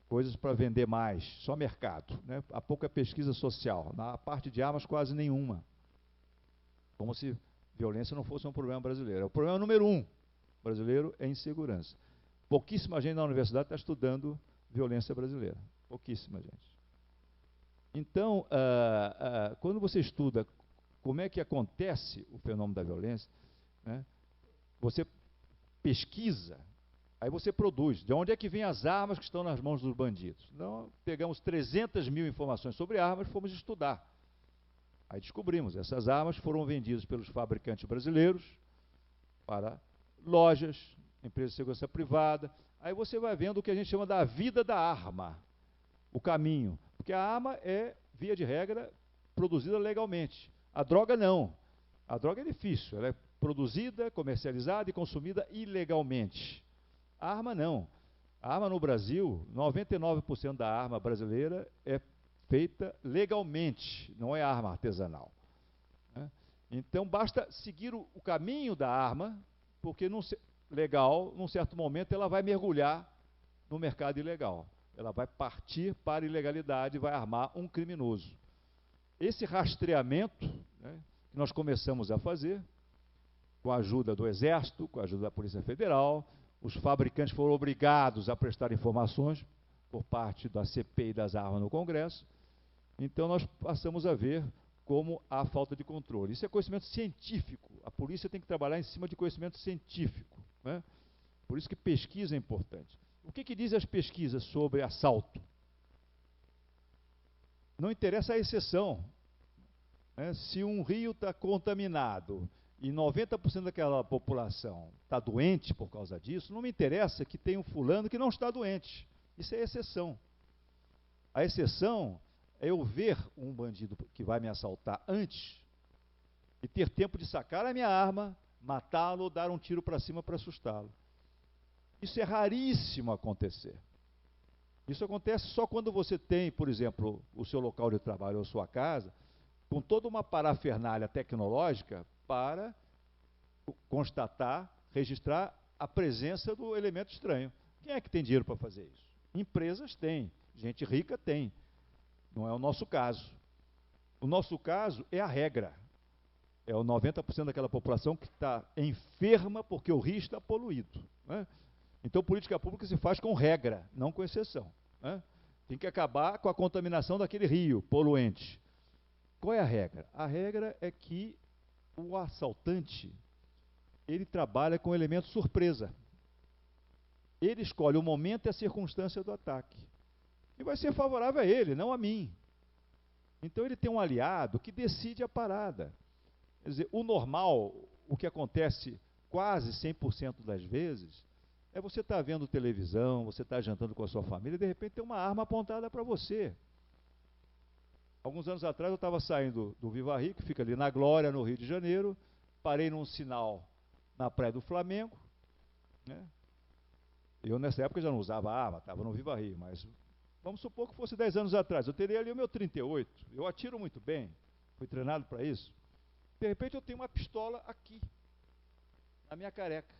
coisas para vender mais, só mercado, né? Há pouca pesquisa social, na parte de armas quase nenhuma, como se violência não fosse um problema brasileiro. O problema número 1 brasileiro é insegurança. Pouquíssima gente na universidade está estudando violência brasileira, pouquíssima gente. Então, quando você estuda como é que acontece o fenômeno da violência, né, você pesquisa, aí você produz. De onde é que vêm as armas que estão nas mãos dos bandidos? Então, pegamos 300 mil informações sobre armas e fomos estudar. Aí descobrimos, essas armas foram vendidas pelos fabricantes brasileiros para lojas, empresas de segurança privada. Aí você vai vendo o que a gente chama da vida da arma, o caminho. Porque a arma é, via de regra, produzida legalmente. A droga não. A droga é difícil, ela é produzida, comercializada e consumida ilegalmente. A arma não. A arma no Brasil, 99% da arma brasileira é feita legalmente, não é arma artesanal, né? Então basta seguir o caminho da arma, porque legal, num certo momento ela vai mergulhar no mercado ilegal. Ela vai partir para a ilegalidade e vai armar um criminoso. Esse rastreamento, né, que nós começamos a fazer, com a ajuda do Exército, com a ajuda da Polícia Federal, os fabricantes foram obrigados a prestar informações por parte da CPI das armas no Congresso. Então nós passamos a ver como há falta de controle. Isso é conhecimento científico. A polícia tem que trabalhar em cima de conhecimento científico, né? Por isso que pesquisa é importante. O que dizem as pesquisas sobre assalto? Não interessa a exceção, né? Se um rio está contaminado e 90% daquela população está doente por causa disso, não me interessa que tem um fulano que não está doente. Isso é exceção. A exceção é eu ver um bandido que vai me assaltar antes e ter tempo de sacar a minha arma, matá-lo ou dar um tiro para cima para assustá-lo. Isso é raríssimo acontecer. Isso acontece só quando você tem, por exemplo, o seu local de trabalho ou sua casa, com toda uma parafernália tecnológica para constatar, registrar a presença do elemento estranho. Quem é que tem dinheiro para fazer isso? Empresas têm, gente rica tem. Não é o nosso caso. O nosso caso é a regra. É o 90% daquela população que está enferma porque o rio está poluído, né? Então, política pública se faz com regra, não com exceção, né? Tem que acabar com a contaminação daquele rio poluente. Qual é a regra? A regra é que o assaltante, ele trabalha com elemento surpresa. Ele escolhe o momento e a circunstância do ataque. E vai ser favorável a ele, não a mim. Então ele tem um aliado que decide a parada. Quer dizer, o normal, o que acontece quase 100% das vezes, é você estar vendo televisão, você estar jantando com a sua família e de repente tem uma arma apontada para você. Alguns anos atrás eu estava saindo do Viva Rio, que fica ali na Glória, no Rio de Janeiro, parei num sinal na Praia do Flamengo, né? Eu nessa época já não usava arma, estava no Viva Rio, mas vamos supor que fosse 10 anos atrás, eu teria ali o meu 38, eu atiro muito bem, fui treinado para isso. De repente eu tenho uma pistola aqui, na minha careca.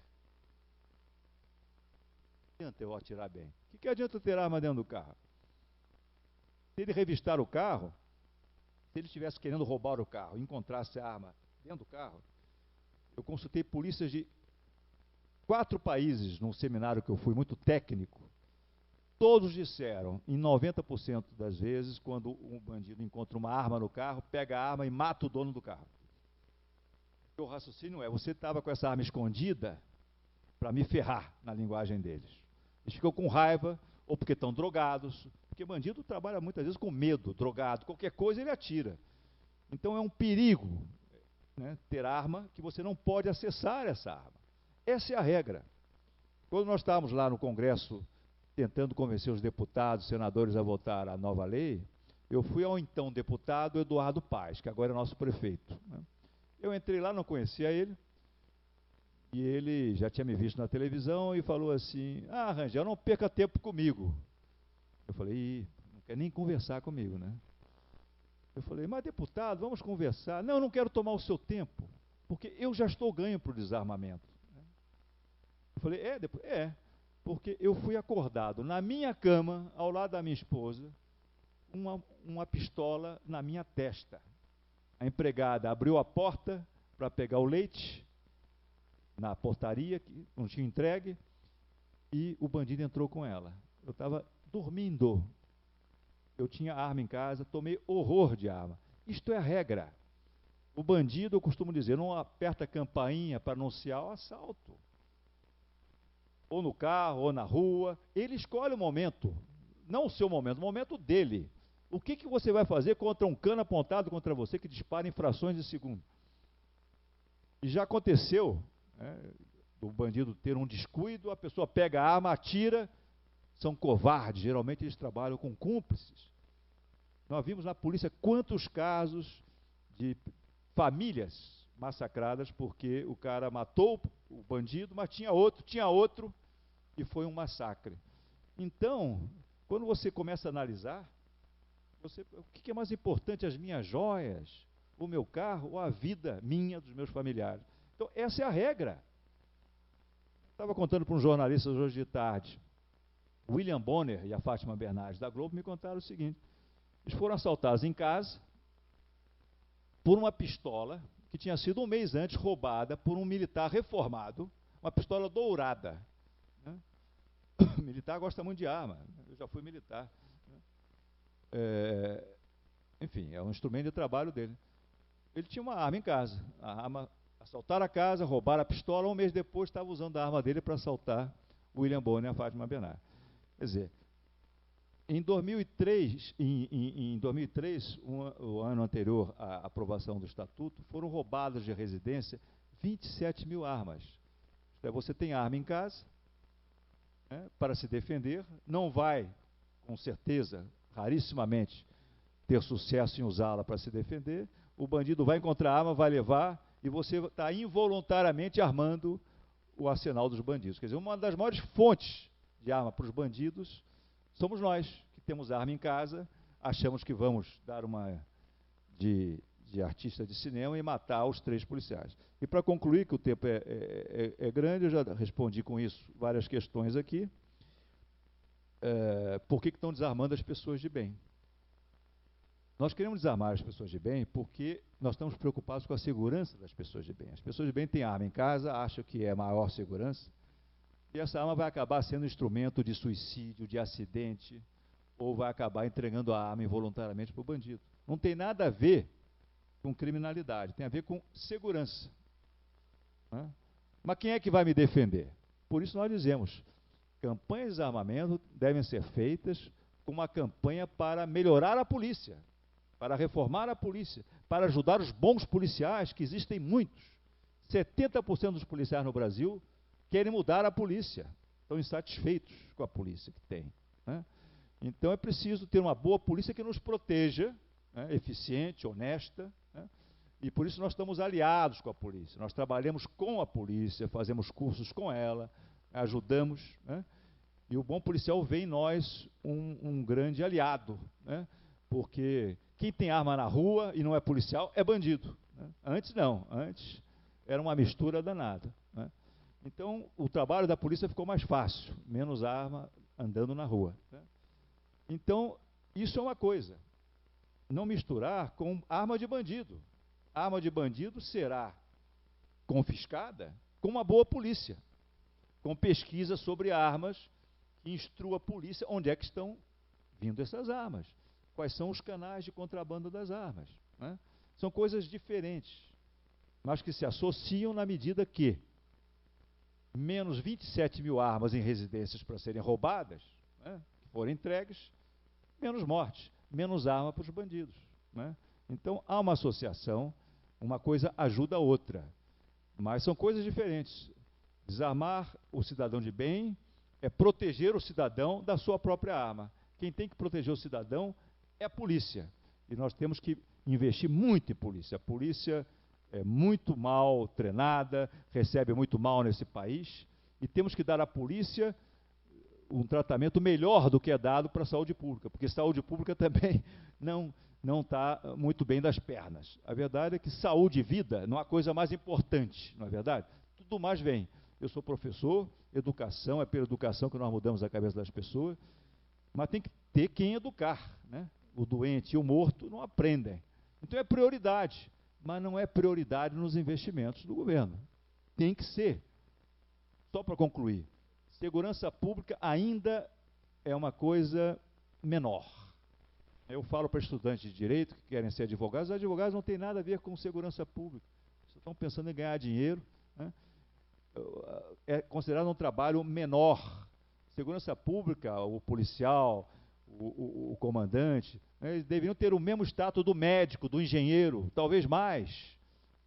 Não adianta eu atirar bem. O que adianta eu ter arma dentro do carro? Se ele revistar o carro, se ele estivesse querendo roubar o carro, encontrasse a arma dentro do carro, eu consultei polícias de 4 países num seminário que eu fui, muito técnico. Todos disseram, em 90% das vezes, quando um bandido encontra uma arma no carro, pega a arma e mata o dono do carro. O raciocínio é, você estava com essa arma escondida para me ferrar, na linguagem deles. Eles ficam com raiva, ou porque estão drogados, porque bandido trabalha muitas vezes com medo, drogado, qualquer coisa ele atira. Então é um perigo, né, ter arma que você não pode acessar essa arma. Essa é a regra. Quando nós estávamos lá no Congresso tentando convencer os deputados, senadores a votar a nova lei, eu fui ao então deputado Eduardo Paes, que agora é nosso prefeito, né? Eu entrei lá, não conhecia ele, e ele já tinha me visto na televisão e falou assim, Rangel, não perca tempo comigo. Eu falei, não quer nem conversar comigo, né? Eu falei, mas deputado, vamos conversar. Não, eu não quero tomar o seu tempo, porque eu já estou ganho para o desarmamento. Eu falei, porque eu fui acordado na minha cama, ao lado da minha esposa, uma pistola na minha testa. A empregada abriu a porta para pegar o leite na portaria, que não tinha entregue, e o bandido entrou com ela. Eu estava dormindo. Eu tinha arma em casa, tomei horror de arma. Isto é a regra. O bandido, eu costumo dizer, não aperta a campainha para anunciar o assalto. Ou no carro, ou na rua. Ele escolhe o momento. Não o seu momento, o momento dele. O que você vai fazer contra um cano apontado contra você que dispara em frações de segundo? E já aconteceu, né, do bandido ter um descuido, a pessoa pega a arma, atira, são covardes, geralmente eles trabalham com cúmplices. Nós vimos na polícia quantos casos de famílias massacradas porque o cara matou o bandido, mas tinha outro, e foi um massacre. Então, quando você começa a analisar, o que é mais importante, as minhas joias, o meu carro ou a vida minha, dos meus familiares? Então, essa é a regra. Estava contando para um jornalista hoje de tarde, o William Bonner e a Fátima Bernardes da Globo me contaram o seguinte, eles foram assaltados em casa por uma pistola que tinha sido um mês antes roubada por um militar reformado, uma pistola dourada, né? O militar gosta muito de arma, eu já fui militar. Enfim, é um instrumento de trabalho dele. Ele tinha uma arma em casa. Assaltaram a casa, roubaram a pistola, um mês depois estava usando a arma dele para assaltar o William Bonner e a Fátima Bernardes. Quer dizer, em 2003, o ano anterior à aprovação do Estatuto, foram roubadas de residência 27 mil armas. Você tem arma em casa, né, para se defender, não vai, com certeza, rarissimamente, ter sucesso em usá-la para se defender, o bandido vai encontrar a arma, vai levar, e você está involuntariamente armando o arsenal dos bandidos. Quer dizer, uma das maiores fontes de arma para os bandidos somos nós, que temos arma em casa, achamos que vamos dar uma de artista de cinema e matar os 3 policiais. E para concluir, que o tempo é grande, eu já respondi com isso várias questões aqui. por que estão desarmando as pessoas de bem. Nós queremos desarmar as pessoas de bem porque nós estamos preocupados com a segurança das pessoas de bem. As pessoas de bem têm arma em casa, acham que é maior segurança, e essa arma vai acabar sendo instrumento de suicídio, de acidente, ou vai acabar entregando a arma involuntariamente para o bandido. Não tem nada a ver com criminalidade, tem a ver com segurança. Né? Mas quem é que vai me defender? Por isso nós dizemos, campanhas de desarmamento devem ser feitas com uma campanha para melhorar a polícia, para reformar a polícia, para ajudar os bons policiais, que existem muitos. 70% dos policiais no Brasil querem mudar a polícia, estão insatisfeitos com a polícia que tem. Né? Então é preciso ter uma boa polícia que nos proteja, né, eficiente, honesta, né? E por isso nós estamos aliados com a polícia. Nós trabalhamos com a polícia, fazemos cursos com ela, ajudamos, né? E o bom policial vê em nós um grande aliado, né? Porque quem tem arma na rua e não é policial é bandido. Né? Antes não, antes era uma mistura danada. Né? Então o trabalho da polícia ficou mais fácil, menos arma andando na rua. Né? Então isso é uma coisa, não misturar com arma de bandido. A arma de bandido será confiscada com uma boa polícia, com pesquisa sobre armas, que instrua a polícia onde é que estão vindo essas armas, quais são os canais de contrabando das armas. Né? São coisas diferentes, mas que se associam na medida que menos 27 mil armas em residências para serem roubadas, né, que forem entregues, menos mortes, menos arma para os bandidos. Né? Então há uma associação, uma coisa ajuda a outra, mas são coisas diferentes. Desarmar o cidadão de bem é proteger o cidadão da sua própria arma. Quem tem que proteger o cidadão é a polícia. E nós temos que investir muito em polícia. A polícia é muito mal treinada, recebe muito mal nesse país, e temos que dar à polícia um tratamento melhor do que é dado para a saúde pública, porque saúde pública também não está muito bem das pernas. A verdade é que saúde e vida não há coisa mais importante, não é verdade? Tudo mais vem. Eu sou professor, educação, é pela educação que nós mudamos a cabeça das pessoas, mas tem que ter quem educar. Né? O doente e o morto não aprendem. Então é prioridade, mas não é prioridade nos investimentos do governo. Tem que ser. Só para concluir, segurança pública ainda é uma coisa menor. Eu falo para estudantes de direito que querem ser advogados, os advogados não têm nada a ver com segurança pública. Vocês estão pensando em ganhar dinheiro, né? É considerado um trabalho menor. Segurança pública, o policial, o comandante, né, eles deveriam ter o mesmo status do médico, do engenheiro, talvez mais,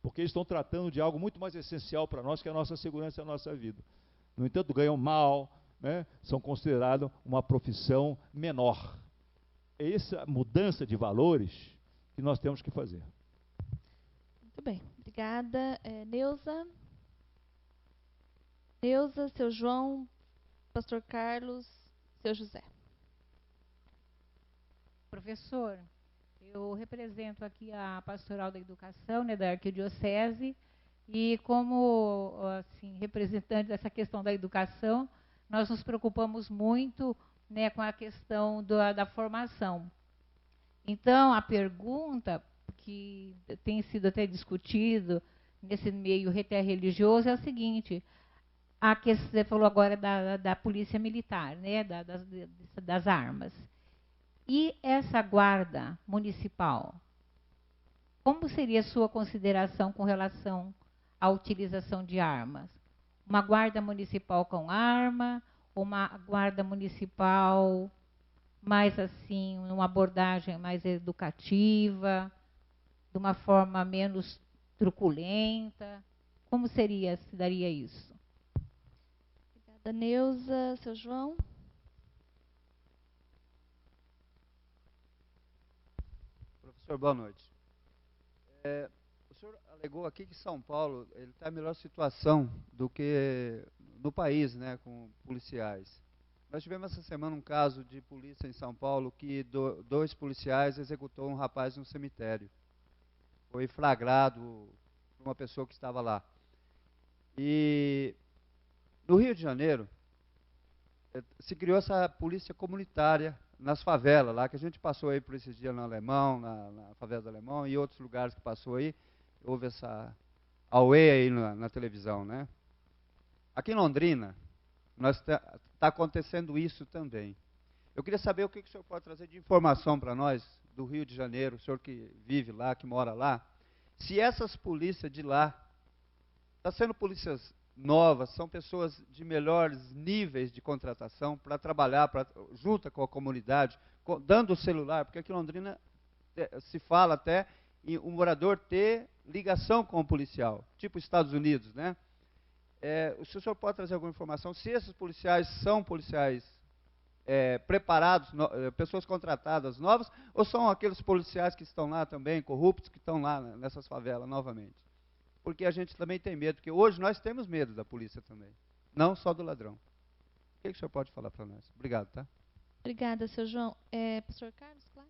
porque eles estão tratando de algo muito mais essencial para nós, que é a nossa segurança e a nossa vida. No entanto, ganham mal, né, são considerados uma profissão menor. É essa mudança de valores que nós temos que fazer. Muito bem, obrigada. Neuza? Neuza, seu João, pastor Carlos, seu José. Professor, eu represento aqui a Pastoral da Educação, né, da Arquidiocese, e como assim, representante dessa questão da educação, nós nos preocupamos muito, né, com a questão da formação. Então, a pergunta que tem sido até discutido nesse meio até religioso é a seguinte: a que você falou agora da polícia militar, né, das armas. E essa guarda municipal, como seria a sua consideração com relação à utilização de armas? Uma guarda municipal com arma, uma guarda municipal mais assim, uma abordagem mais educativa, de uma forma menos truculenta? Como se daria isso? Obrigada, Neuza. Seu João? Professor, boa noite. O senhor alegou aqui que São Paulo está em melhor situação do que no país, né, com policiais. Nós tivemos essa semana um caso de polícia em São Paulo que 2 policiais executou um rapaz no cemitério. Foi flagrado por uma pessoa que estava lá. E no Rio de Janeiro, se criou essa polícia comunitária nas favelas, lá que a gente passou aí por esses dias no Alemão, na favela do Alemão e outros lugares que passou aí, houve essa auê aí na televisão, né? Aqui em Londrina, tá acontecendo isso também. Eu queria saber o que o senhor pode trazer de informação para nós, do Rio de Janeiro, o senhor que vive lá, que mora lá, se essas polícias de lá, estão sendo polícias novas, são pessoas de melhores níveis de contratação para trabalhar junto com a comunidade, dando o celular, porque aqui em Londrina se fala até em um morador ter ligação com o policial, tipo Estados Unidos, né? O senhor pode trazer alguma informação se esses policiais são policiais preparados, pessoas contratadas novas, ou são aqueles policiais que estão lá também, corruptos, que estão lá nessas favelas novamente? Porque a gente também tem medo, porque hoje nós temos medo da polícia também, não só do ladrão. O que o senhor pode falar para nós? Obrigado, tá? Obrigada, seu João. Pastor Carlos, claro.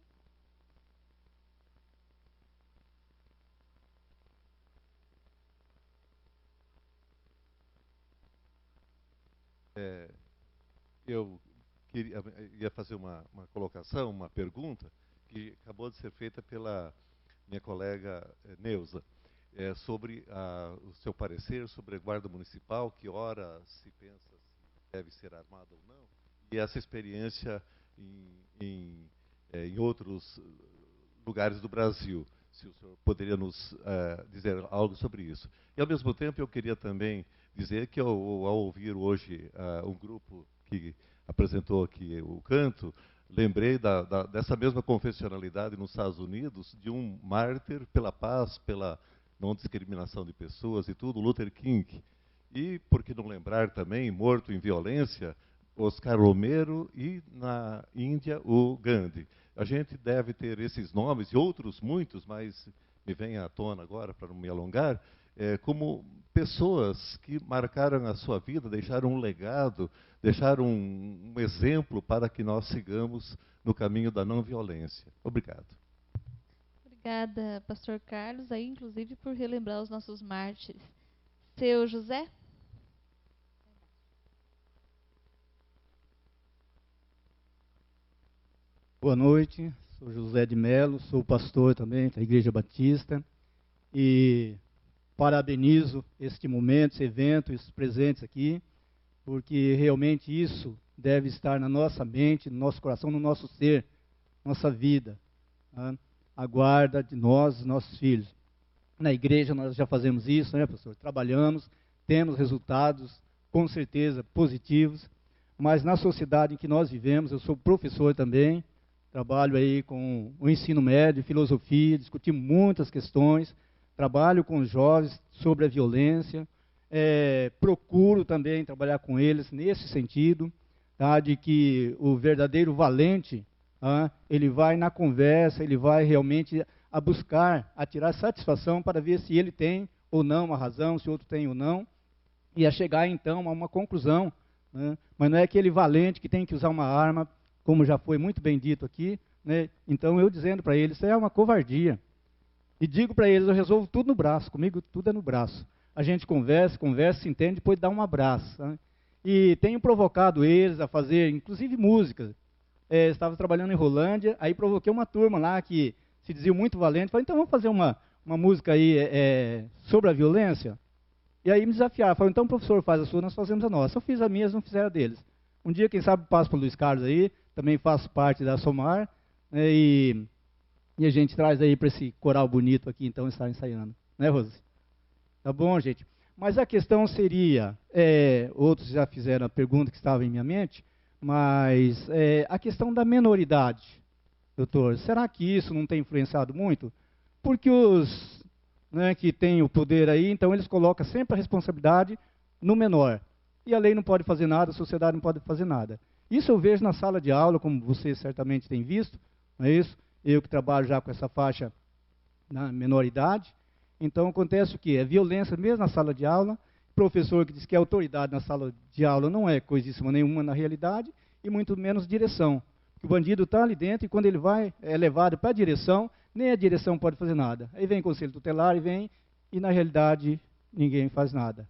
Eu ia fazer uma colocação, uma pergunta, que acabou de ser feita pela minha colega Neuza, sobre o seu parecer sobre a Guarda Municipal, que ora se pensa se deve ser armada ou não, e essa experiência em outros lugares do Brasil. Se o senhor poderia nos dizer algo sobre isso. E, ao mesmo tempo, eu queria também dizer que, ao ouvir hoje um grupo que apresentou aqui o canto, lembrei dessa mesma confessionalidade nos Estados Unidos, de um mártir pela paz, pela não discriminação de pessoas e tudo, Luther King. E, por que não lembrar também, morto em violência, Oscar Romero e, na Índia, o Gandhi. A gente deve ter esses nomes e outros muitos, mas me vem à tona agora, para não me alongar, como pessoas que marcaram a sua vida, deixaram um legado, deixaram um exemplo para que nós sigamos no caminho da não violência. Obrigado. Obrigada, pastor Carlos, aí inclusive por relembrar os nossos mártires. Seu José? Boa noite, sou José de Melo, sou pastor também da Igreja Batista e parabenizo este momento, esse evento, esses presentes aqui, porque realmente isso deve estar na nossa mente, no nosso coração, no nosso ser, nossa vida, tá? A guarda de nós, nossos filhos. Na igreja nós já fazemos isso, né, pastor? Trabalhamos, temos resultados, com certeza, positivos, mas na sociedade em que nós vivemos, eu sou professor também, trabalho aí com o ensino médio, filosofia, discuti muitas questões, trabalho com os jovens sobre a violência, procuro também trabalhar com eles nesse sentido, tá, de que o verdadeiro valente, ele vai na conversa, ele vai realmente a buscar, a tirar satisfação para ver se ele tem ou não uma razão, se o outro tem ou não, e a chegar então a uma conclusão, né? Mas não é aquele valente que tem que usar uma arma, como já foi muito bem dito aqui, né? Então eu dizendo para eles, isso é uma covardia. E digo para eles, eu resolvo tudo no braço, comigo tudo é no braço. A gente conversa, se entende, depois dá um abraço. Né? E tenho provocado eles a fazer, inclusive, músicas. Estava trabalhando em Rolândia, aí provoquei uma turma lá que se dizia muito valente. Falei, então vamos fazer uma música aí sobre a violência? E aí me desafiaram. Falei, então o professor faz a sua, nós fazemos a nossa. Eu fiz a minha, eles não fizeram a deles. Um dia, quem sabe, passo para o Luiz Carlos aí, também faço parte da Somar, né, e a gente traz aí para esse coral bonito aqui, então, estar ensaiando. Né, Rose? Tá bom, gente? Mas a questão seria, outros já fizeram a pergunta que estava em minha mente, mas a questão da menoridade, doutor, será que isso não tem influenciado muito? Porque os que têm o poder aí, então eles colocam sempre a responsabilidade no menor. E a lei não pode fazer nada, a sociedade não pode fazer nada. Isso eu vejo na sala de aula, como você certamente tem visto, não é isso? Eu que trabalho já com essa faixa na menoridade. Então acontece o quê? É violência mesmo na sala de aula, professor que diz que a autoridade na sala de aula não é coisíssima nenhuma na realidade, e muito menos direção. O bandido está ali dentro e quando ele é levado para a direção, nem a direção pode fazer nada. Aí vem o conselho tutelar e na realidade ninguém faz nada.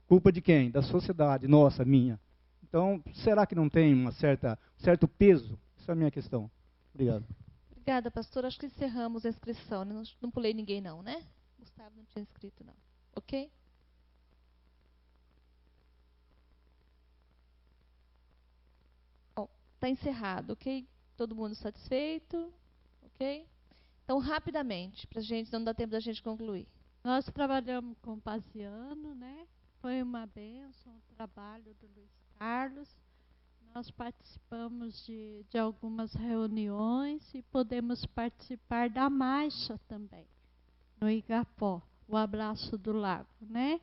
Culpa de quem? Da sociedade, nossa, minha. Então, será que não tem um certo peso? Essa é a minha questão. Obrigado. Obrigada, pastor. Acho que encerramos a inscrição. Não pulei ninguém não, né? Gustavo não tinha inscrito, não. Ok? Bom, está encerrado, ok? Todo mundo satisfeito? Ok? Então, rapidamente, para a gente, não dá tempo da gente concluir. Nós trabalhamos com o Paziano, né? Foi uma bênção o trabalho do Luiz Carlos. Nós participamos de algumas reuniões e podemos participar da marcha também, no Igapó, o Abraço do Lago, né?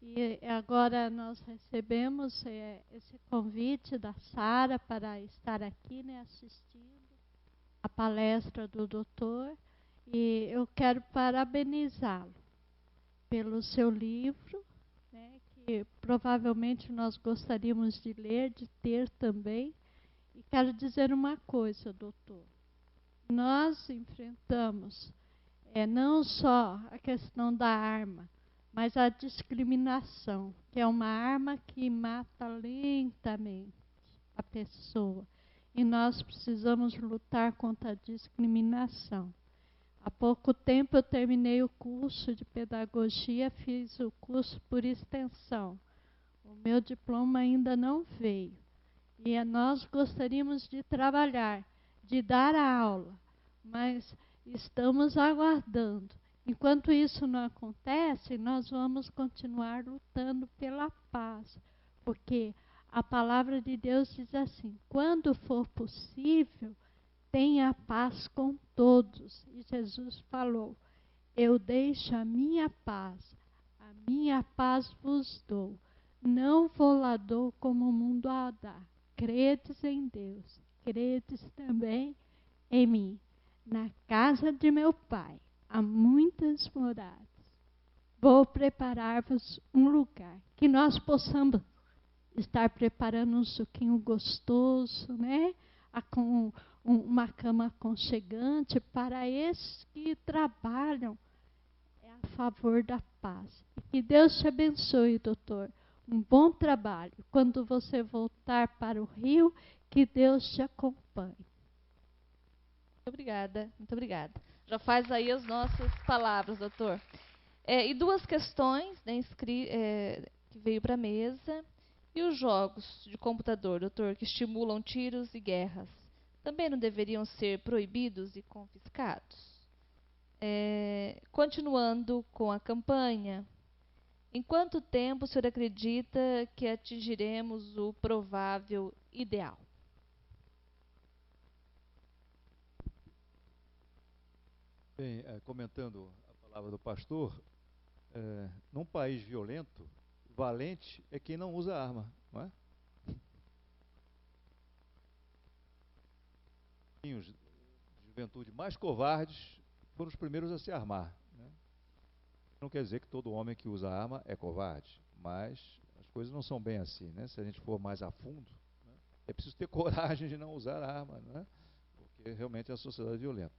E agora nós recebemos esse convite da Sara para estar aqui, né, assistindo a palestra do doutor. E eu quero parabenizá-lo pelo seu livro, né, que provavelmente nós gostaríamos de ler, de ter também. E quero dizer uma coisa, doutor. Nós enfrentamos não só a questão da arma, mas a discriminação, que é uma arma que mata lentamente a pessoa. E nós precisamos lutar contra a discriminação. Há pouco tempo eu terminei o curso de pedagogia, fiz o curso por extensão. O meu diploma ainda não veio. E nós gostaríamos de trabalhar, de dar a aula, mas estamos aguardando. Enquanto isso não acontece, nós vamos continuar lutando pela paz, porque a palavra de Deus diz assim: quando for possível, tenha paz com todos. E Jesus falou: eu deixo a minha paz vos dou. Não vou lá dou como o mundo a dá. Credes em Deus, credes também em mim. Na casa de meu Pai há muitas moradas. Vou preparar-vos um lugar, que nós possamos estar preparando um suquinho gostoso, né? Com uma cama aconchegante para esses que trabalham a favor da paz. E que Deus te abençoe, doutor. Um bom trabalho. Quando você voltar para o Rio, que Deus te acompanhe. Muito obrigada, muito obrigada. Já faz aí as nossas palavras, doutor. E duas questões, né, que veio para a mesa. E os jogos de computador, doutor, que estimulam tiros e guerras, também não deveriam ser proibidos e confiscados? Continuando com a campanha, em quanto tempo o senhor acredita que atingiremos o provável ideal? Bem, comentando a palavra do pastor, num país violento, valente é quem não usa arma, não é? Os de juventude mais covardes foram os primeiros a se armar, né? Não quer dizer que todo homem que usa arma é covarde, mas as coisas não são bem assim, né? Se a gente for mais a fundo, né, é preciso ter coragem de não usar arma, né? Porque realmente é uma sociedade violenta.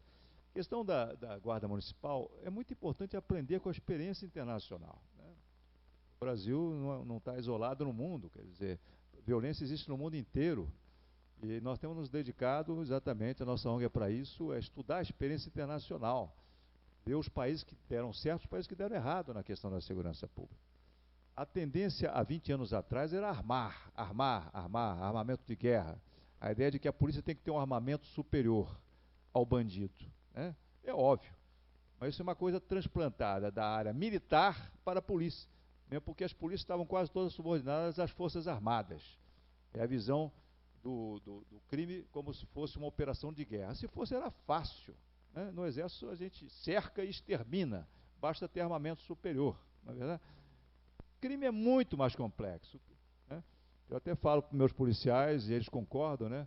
A questão da Guarda Municipal é muito importante aprender com a experiência internacional, né? O Brasil não está isolado no mundo, quer dizer, violência existe no mundo inteiro. E nós temos nos dedicado exatamente, a nossa ONG é para isso, é estudar a experiência internacional, ver os países que deram certo, os países que deram errado na questão da segurança pública. A tendência há 20 anos atrás era armamento de guerra. A ideia de que a polícia tem que ter um armamento superior ao bandido, né? É óbvio, mas isso é uma coisa transplantada da área militar para a polícia, mesmo porque as polícias estavam quase todas subordinadas às forças armadas. É a visão do crime como se fosse uma operação de guerra. Se fosse, era fácil, né? No Exército a gente cerca e extermina, basta ter armamento superior, não é verdade? O crime é muito mais complexo, né? Eu até falo para meus policiais, e eles concordam, né?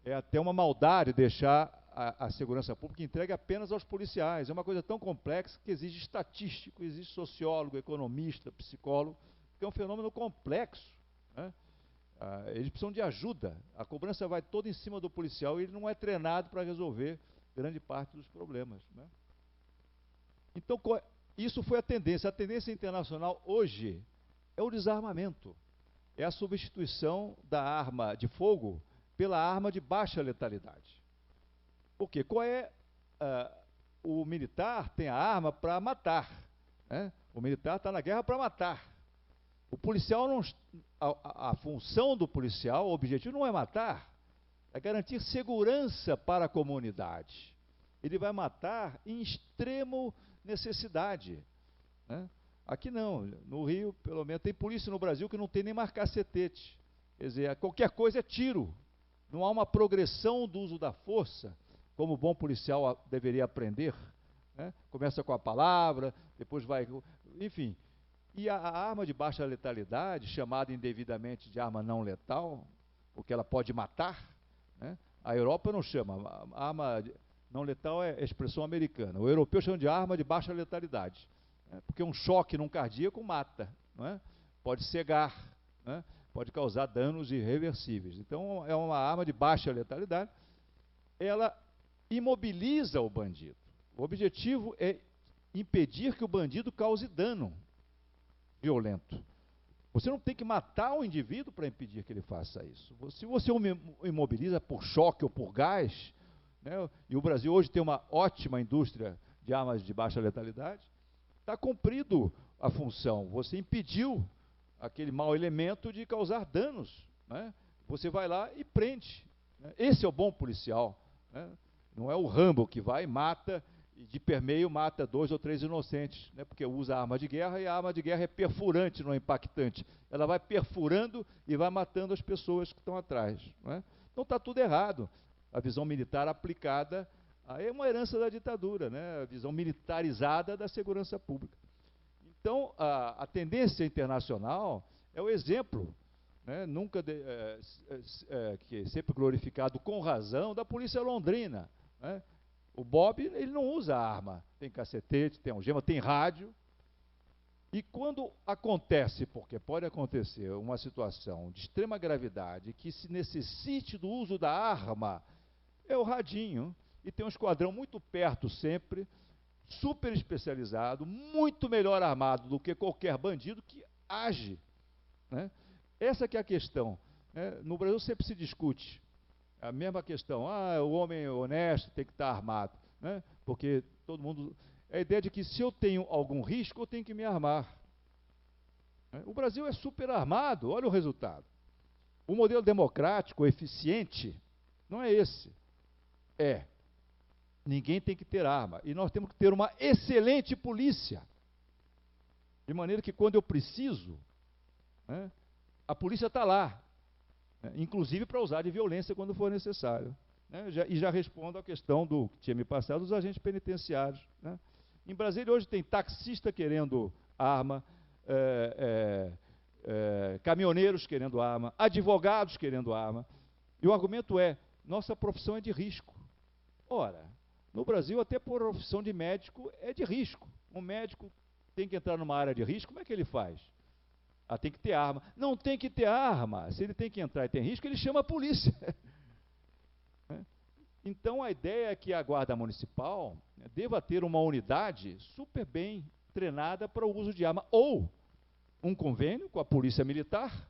É até uma maldade deixar a segurança pública entregue apenas aos policiais. É uma coisa tão complexa que exige estatístico, exige sociólogo, economista, psicólogo, que é um fenômeno complexo, né? Eles precisam de ajuda. A cobrança vai toda em cima do policial e ele não é treinado para resolver grande parte dos problemas, né? Então, isso foi a tendência. A tendência internacional hoje é o desarmamento. é a substituição da arma de fogo pela arma de baixa letalidade. Por quê? O militar tem a arma para matar, né? O militar está na guerra para matar. O policial não... A função do policial, o objetivo não é matar, é garantir segurança para a comunidade. Ele vai matar em extremo necessidade, né? Aqui não, no Rio, pelo menos, tem polícia no Brasil que não tem nem mais cacetete. Quer dizer, qualquer coisa é tiro. Não há uma progressão do uso da força, como o bom policial deveria aprender, né? Começa com a palavra, depois vai... Enfim. E a arma de baixa letalidade, chamada indevidamente de arma não letal, porque ela pode matar, né? A Europa não chama. A arma não letal é expressão americana. O europeu chama de arma de baixa letalidade, né? Porque um choque num cardíaco mata, não é? Pode cegar, né? Pode causar danos irreversíveis. Então, é uma arma de baixa letalidade. Ela imobiliza o bandido. O objetivo é impedir que o bandido cause dano violento. Você não tem que matar o indivíduo para impedir que ele faça isso. Se você o imobiliza por choque ou por gás, né, e o Brasil hoje tem uma ótima indústria de armas de baixa letalidade, está cumprido a função. Você impediu aquele mau elemento de causar danos, né? Você vai lá e prende, né? Esse é o bom policial, né? Não é o Rambo que vai e mata, e de permeio mata 2 ou 3 inocentes, né? Porque usa arma de guerra, e a arma de guerra é perfurante, não é impactante. Ela vai perfurando e vai matando as pessoas que estão atrás, né? Então está tudo errado. A visão militar aplicada é uma herança da ditadura, né? A visão militarizada da segurança pública. Então, a tendência internacional é o exemplo, né? Que é sempre glorificado com razão, da polícia londrina, né? O Bob, ele não usa arma, tem cacetete, tem algema, tem rádio. E quando acontece, porque pode acontecer, uma situação de extrema gravidade que se necessite do uso da arma, é o radinho. E tem um esquadrão muito perto sempre, super especializado, muito melhor armado do que qualquer bandido que age, né? Essa que é a questão, né? No Brasil sempre se discute a mesma questão. O homem honesto tem que estar armado, né? Porque todo mundo... É a ideia de que se eu tenho algum risco, eu tenho que me armar, né? O Brasil é super armado, olha o resultado. O modelo democrático, eficiente, não é esse. Ninguém tem que ter arma. E nós temos que ter uma excelente polícia. De maneira que quando eu preciso, né, a polícia está lá. Né, inclusive para usar de violência quando for necessário. Né, e já respondo à questão do que tinha me passado dos agentes penitenciários. Né. Em Brasília hoje tem taxista querendo arma, caminhoneiros querendo arma, advogados querendo arma. E o argumento é, nossa profissão é de risco. Ora, no Brasil, até por profissão de médico é de risco. Um médico tem que entrar numa área de risco, como é que ele faz? Tem que ter arma. Não tem que ter arma. Se ele tem que entrar e tem risco, ele chama a polícia. Então, a ideia é que a Guarda Municipal, né, deva ter uma unidade super bem treinada para o uso de arma. Ou um convênio com a Polícia Militar,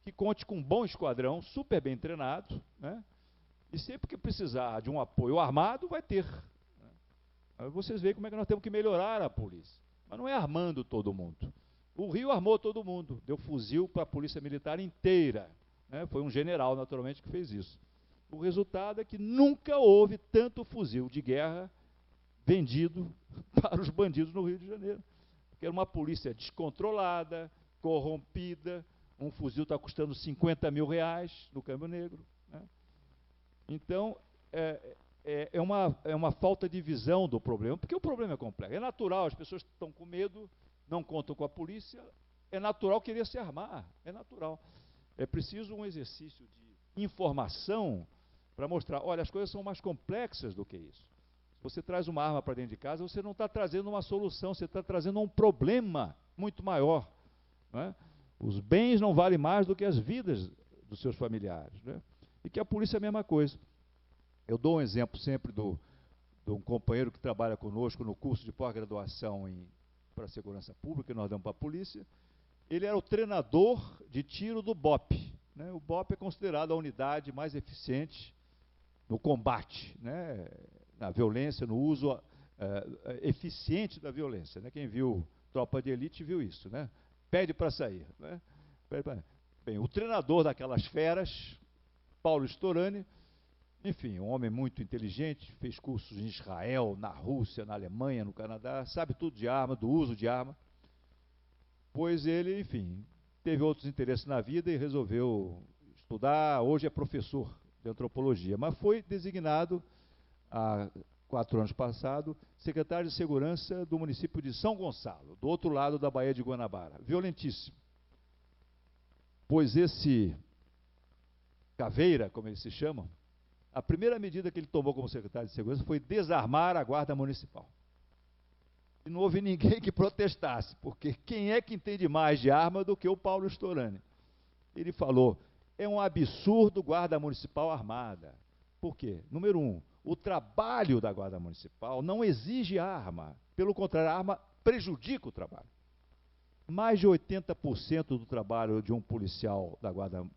que conte com um bom esquadrão, super bem treinado, né? E sempre que precisar de um apoio armado, vai ter. Aí vocês veem como é que nós temos que melhorar a polícia. Mas não é armando todo mundo. O Rio armou todo mundo, deu fuzil para a polícia militar inteira, né? Foi um general, naturalmente, que fez isso. O resultado é que nunca houve tanto fuzil de guerra vendido para os bandidos no Rio de Janeiro. Porque era uma polícia descontrolada, corrompida, um fuzil está custando R$50 mil no câmbio negro, né? Então, é uma falta de visão do problema, porque o problema é complexo. É natural, as pessoas estão com medo, não contam com a polícia, é natural querer se armar, é natural. É preciso um exercício de informação para mostrar, olha, as coisas são mais complexas do que isso. Se você traz uma arma para dentro de casa, você não está trazendo uma solução, você está trazendo um problema muito maior, não é? Os bens não valem mais do que as vidas dos seus familiares, né? E que a polícia é a mesma coisa. Eu dou um exemplo sempre de um companheiro que trabalha conosco no curso de pós-graduação para a segurança pública, que nós damos para a polícia, ele era o treinador de tiro do BOPE. Né? O BOPE é considerado a unidade mais eficiente no combate, né? Na violência, no uso eficiente da violência. Né? Quem viu Tropa de Elite viu isso. Né? Pede para sair. Né? Bem, o treinador daquelas feras, Paulo Storani, enfim, um homem muito inteligente, fez cursos em Israel, na Rússia, na Alemanha, no Canadá, sabe tudo de arma, do uso de arma. Pois ele, enfim, teve outros interesses na vida e resolveu estudar. Hoje é professor de antropologia, mas foi designado, há 4 anos passados, secretário de Segurança do município de São Gonçalo, do outro lado da Baía de Guanabara. Violentíssimo. Pois esse Caveira, como eles se chamam, a primeira medida que ele tomou como secretário de Segurança foi desarmar a Guarda Municipal. E não houve ninguém que protestasse, porque quem é que entende mais de arma do que o Paulo Storani? Ele falou, é um absurdo Guarda Municipal armada. Por quê? Número 1, o trabalho da Guarda Municipal não exige arma. Pelo contrário, a arma prejudica o trabalho. Mais de 80% do trabalho de um policial da Guarda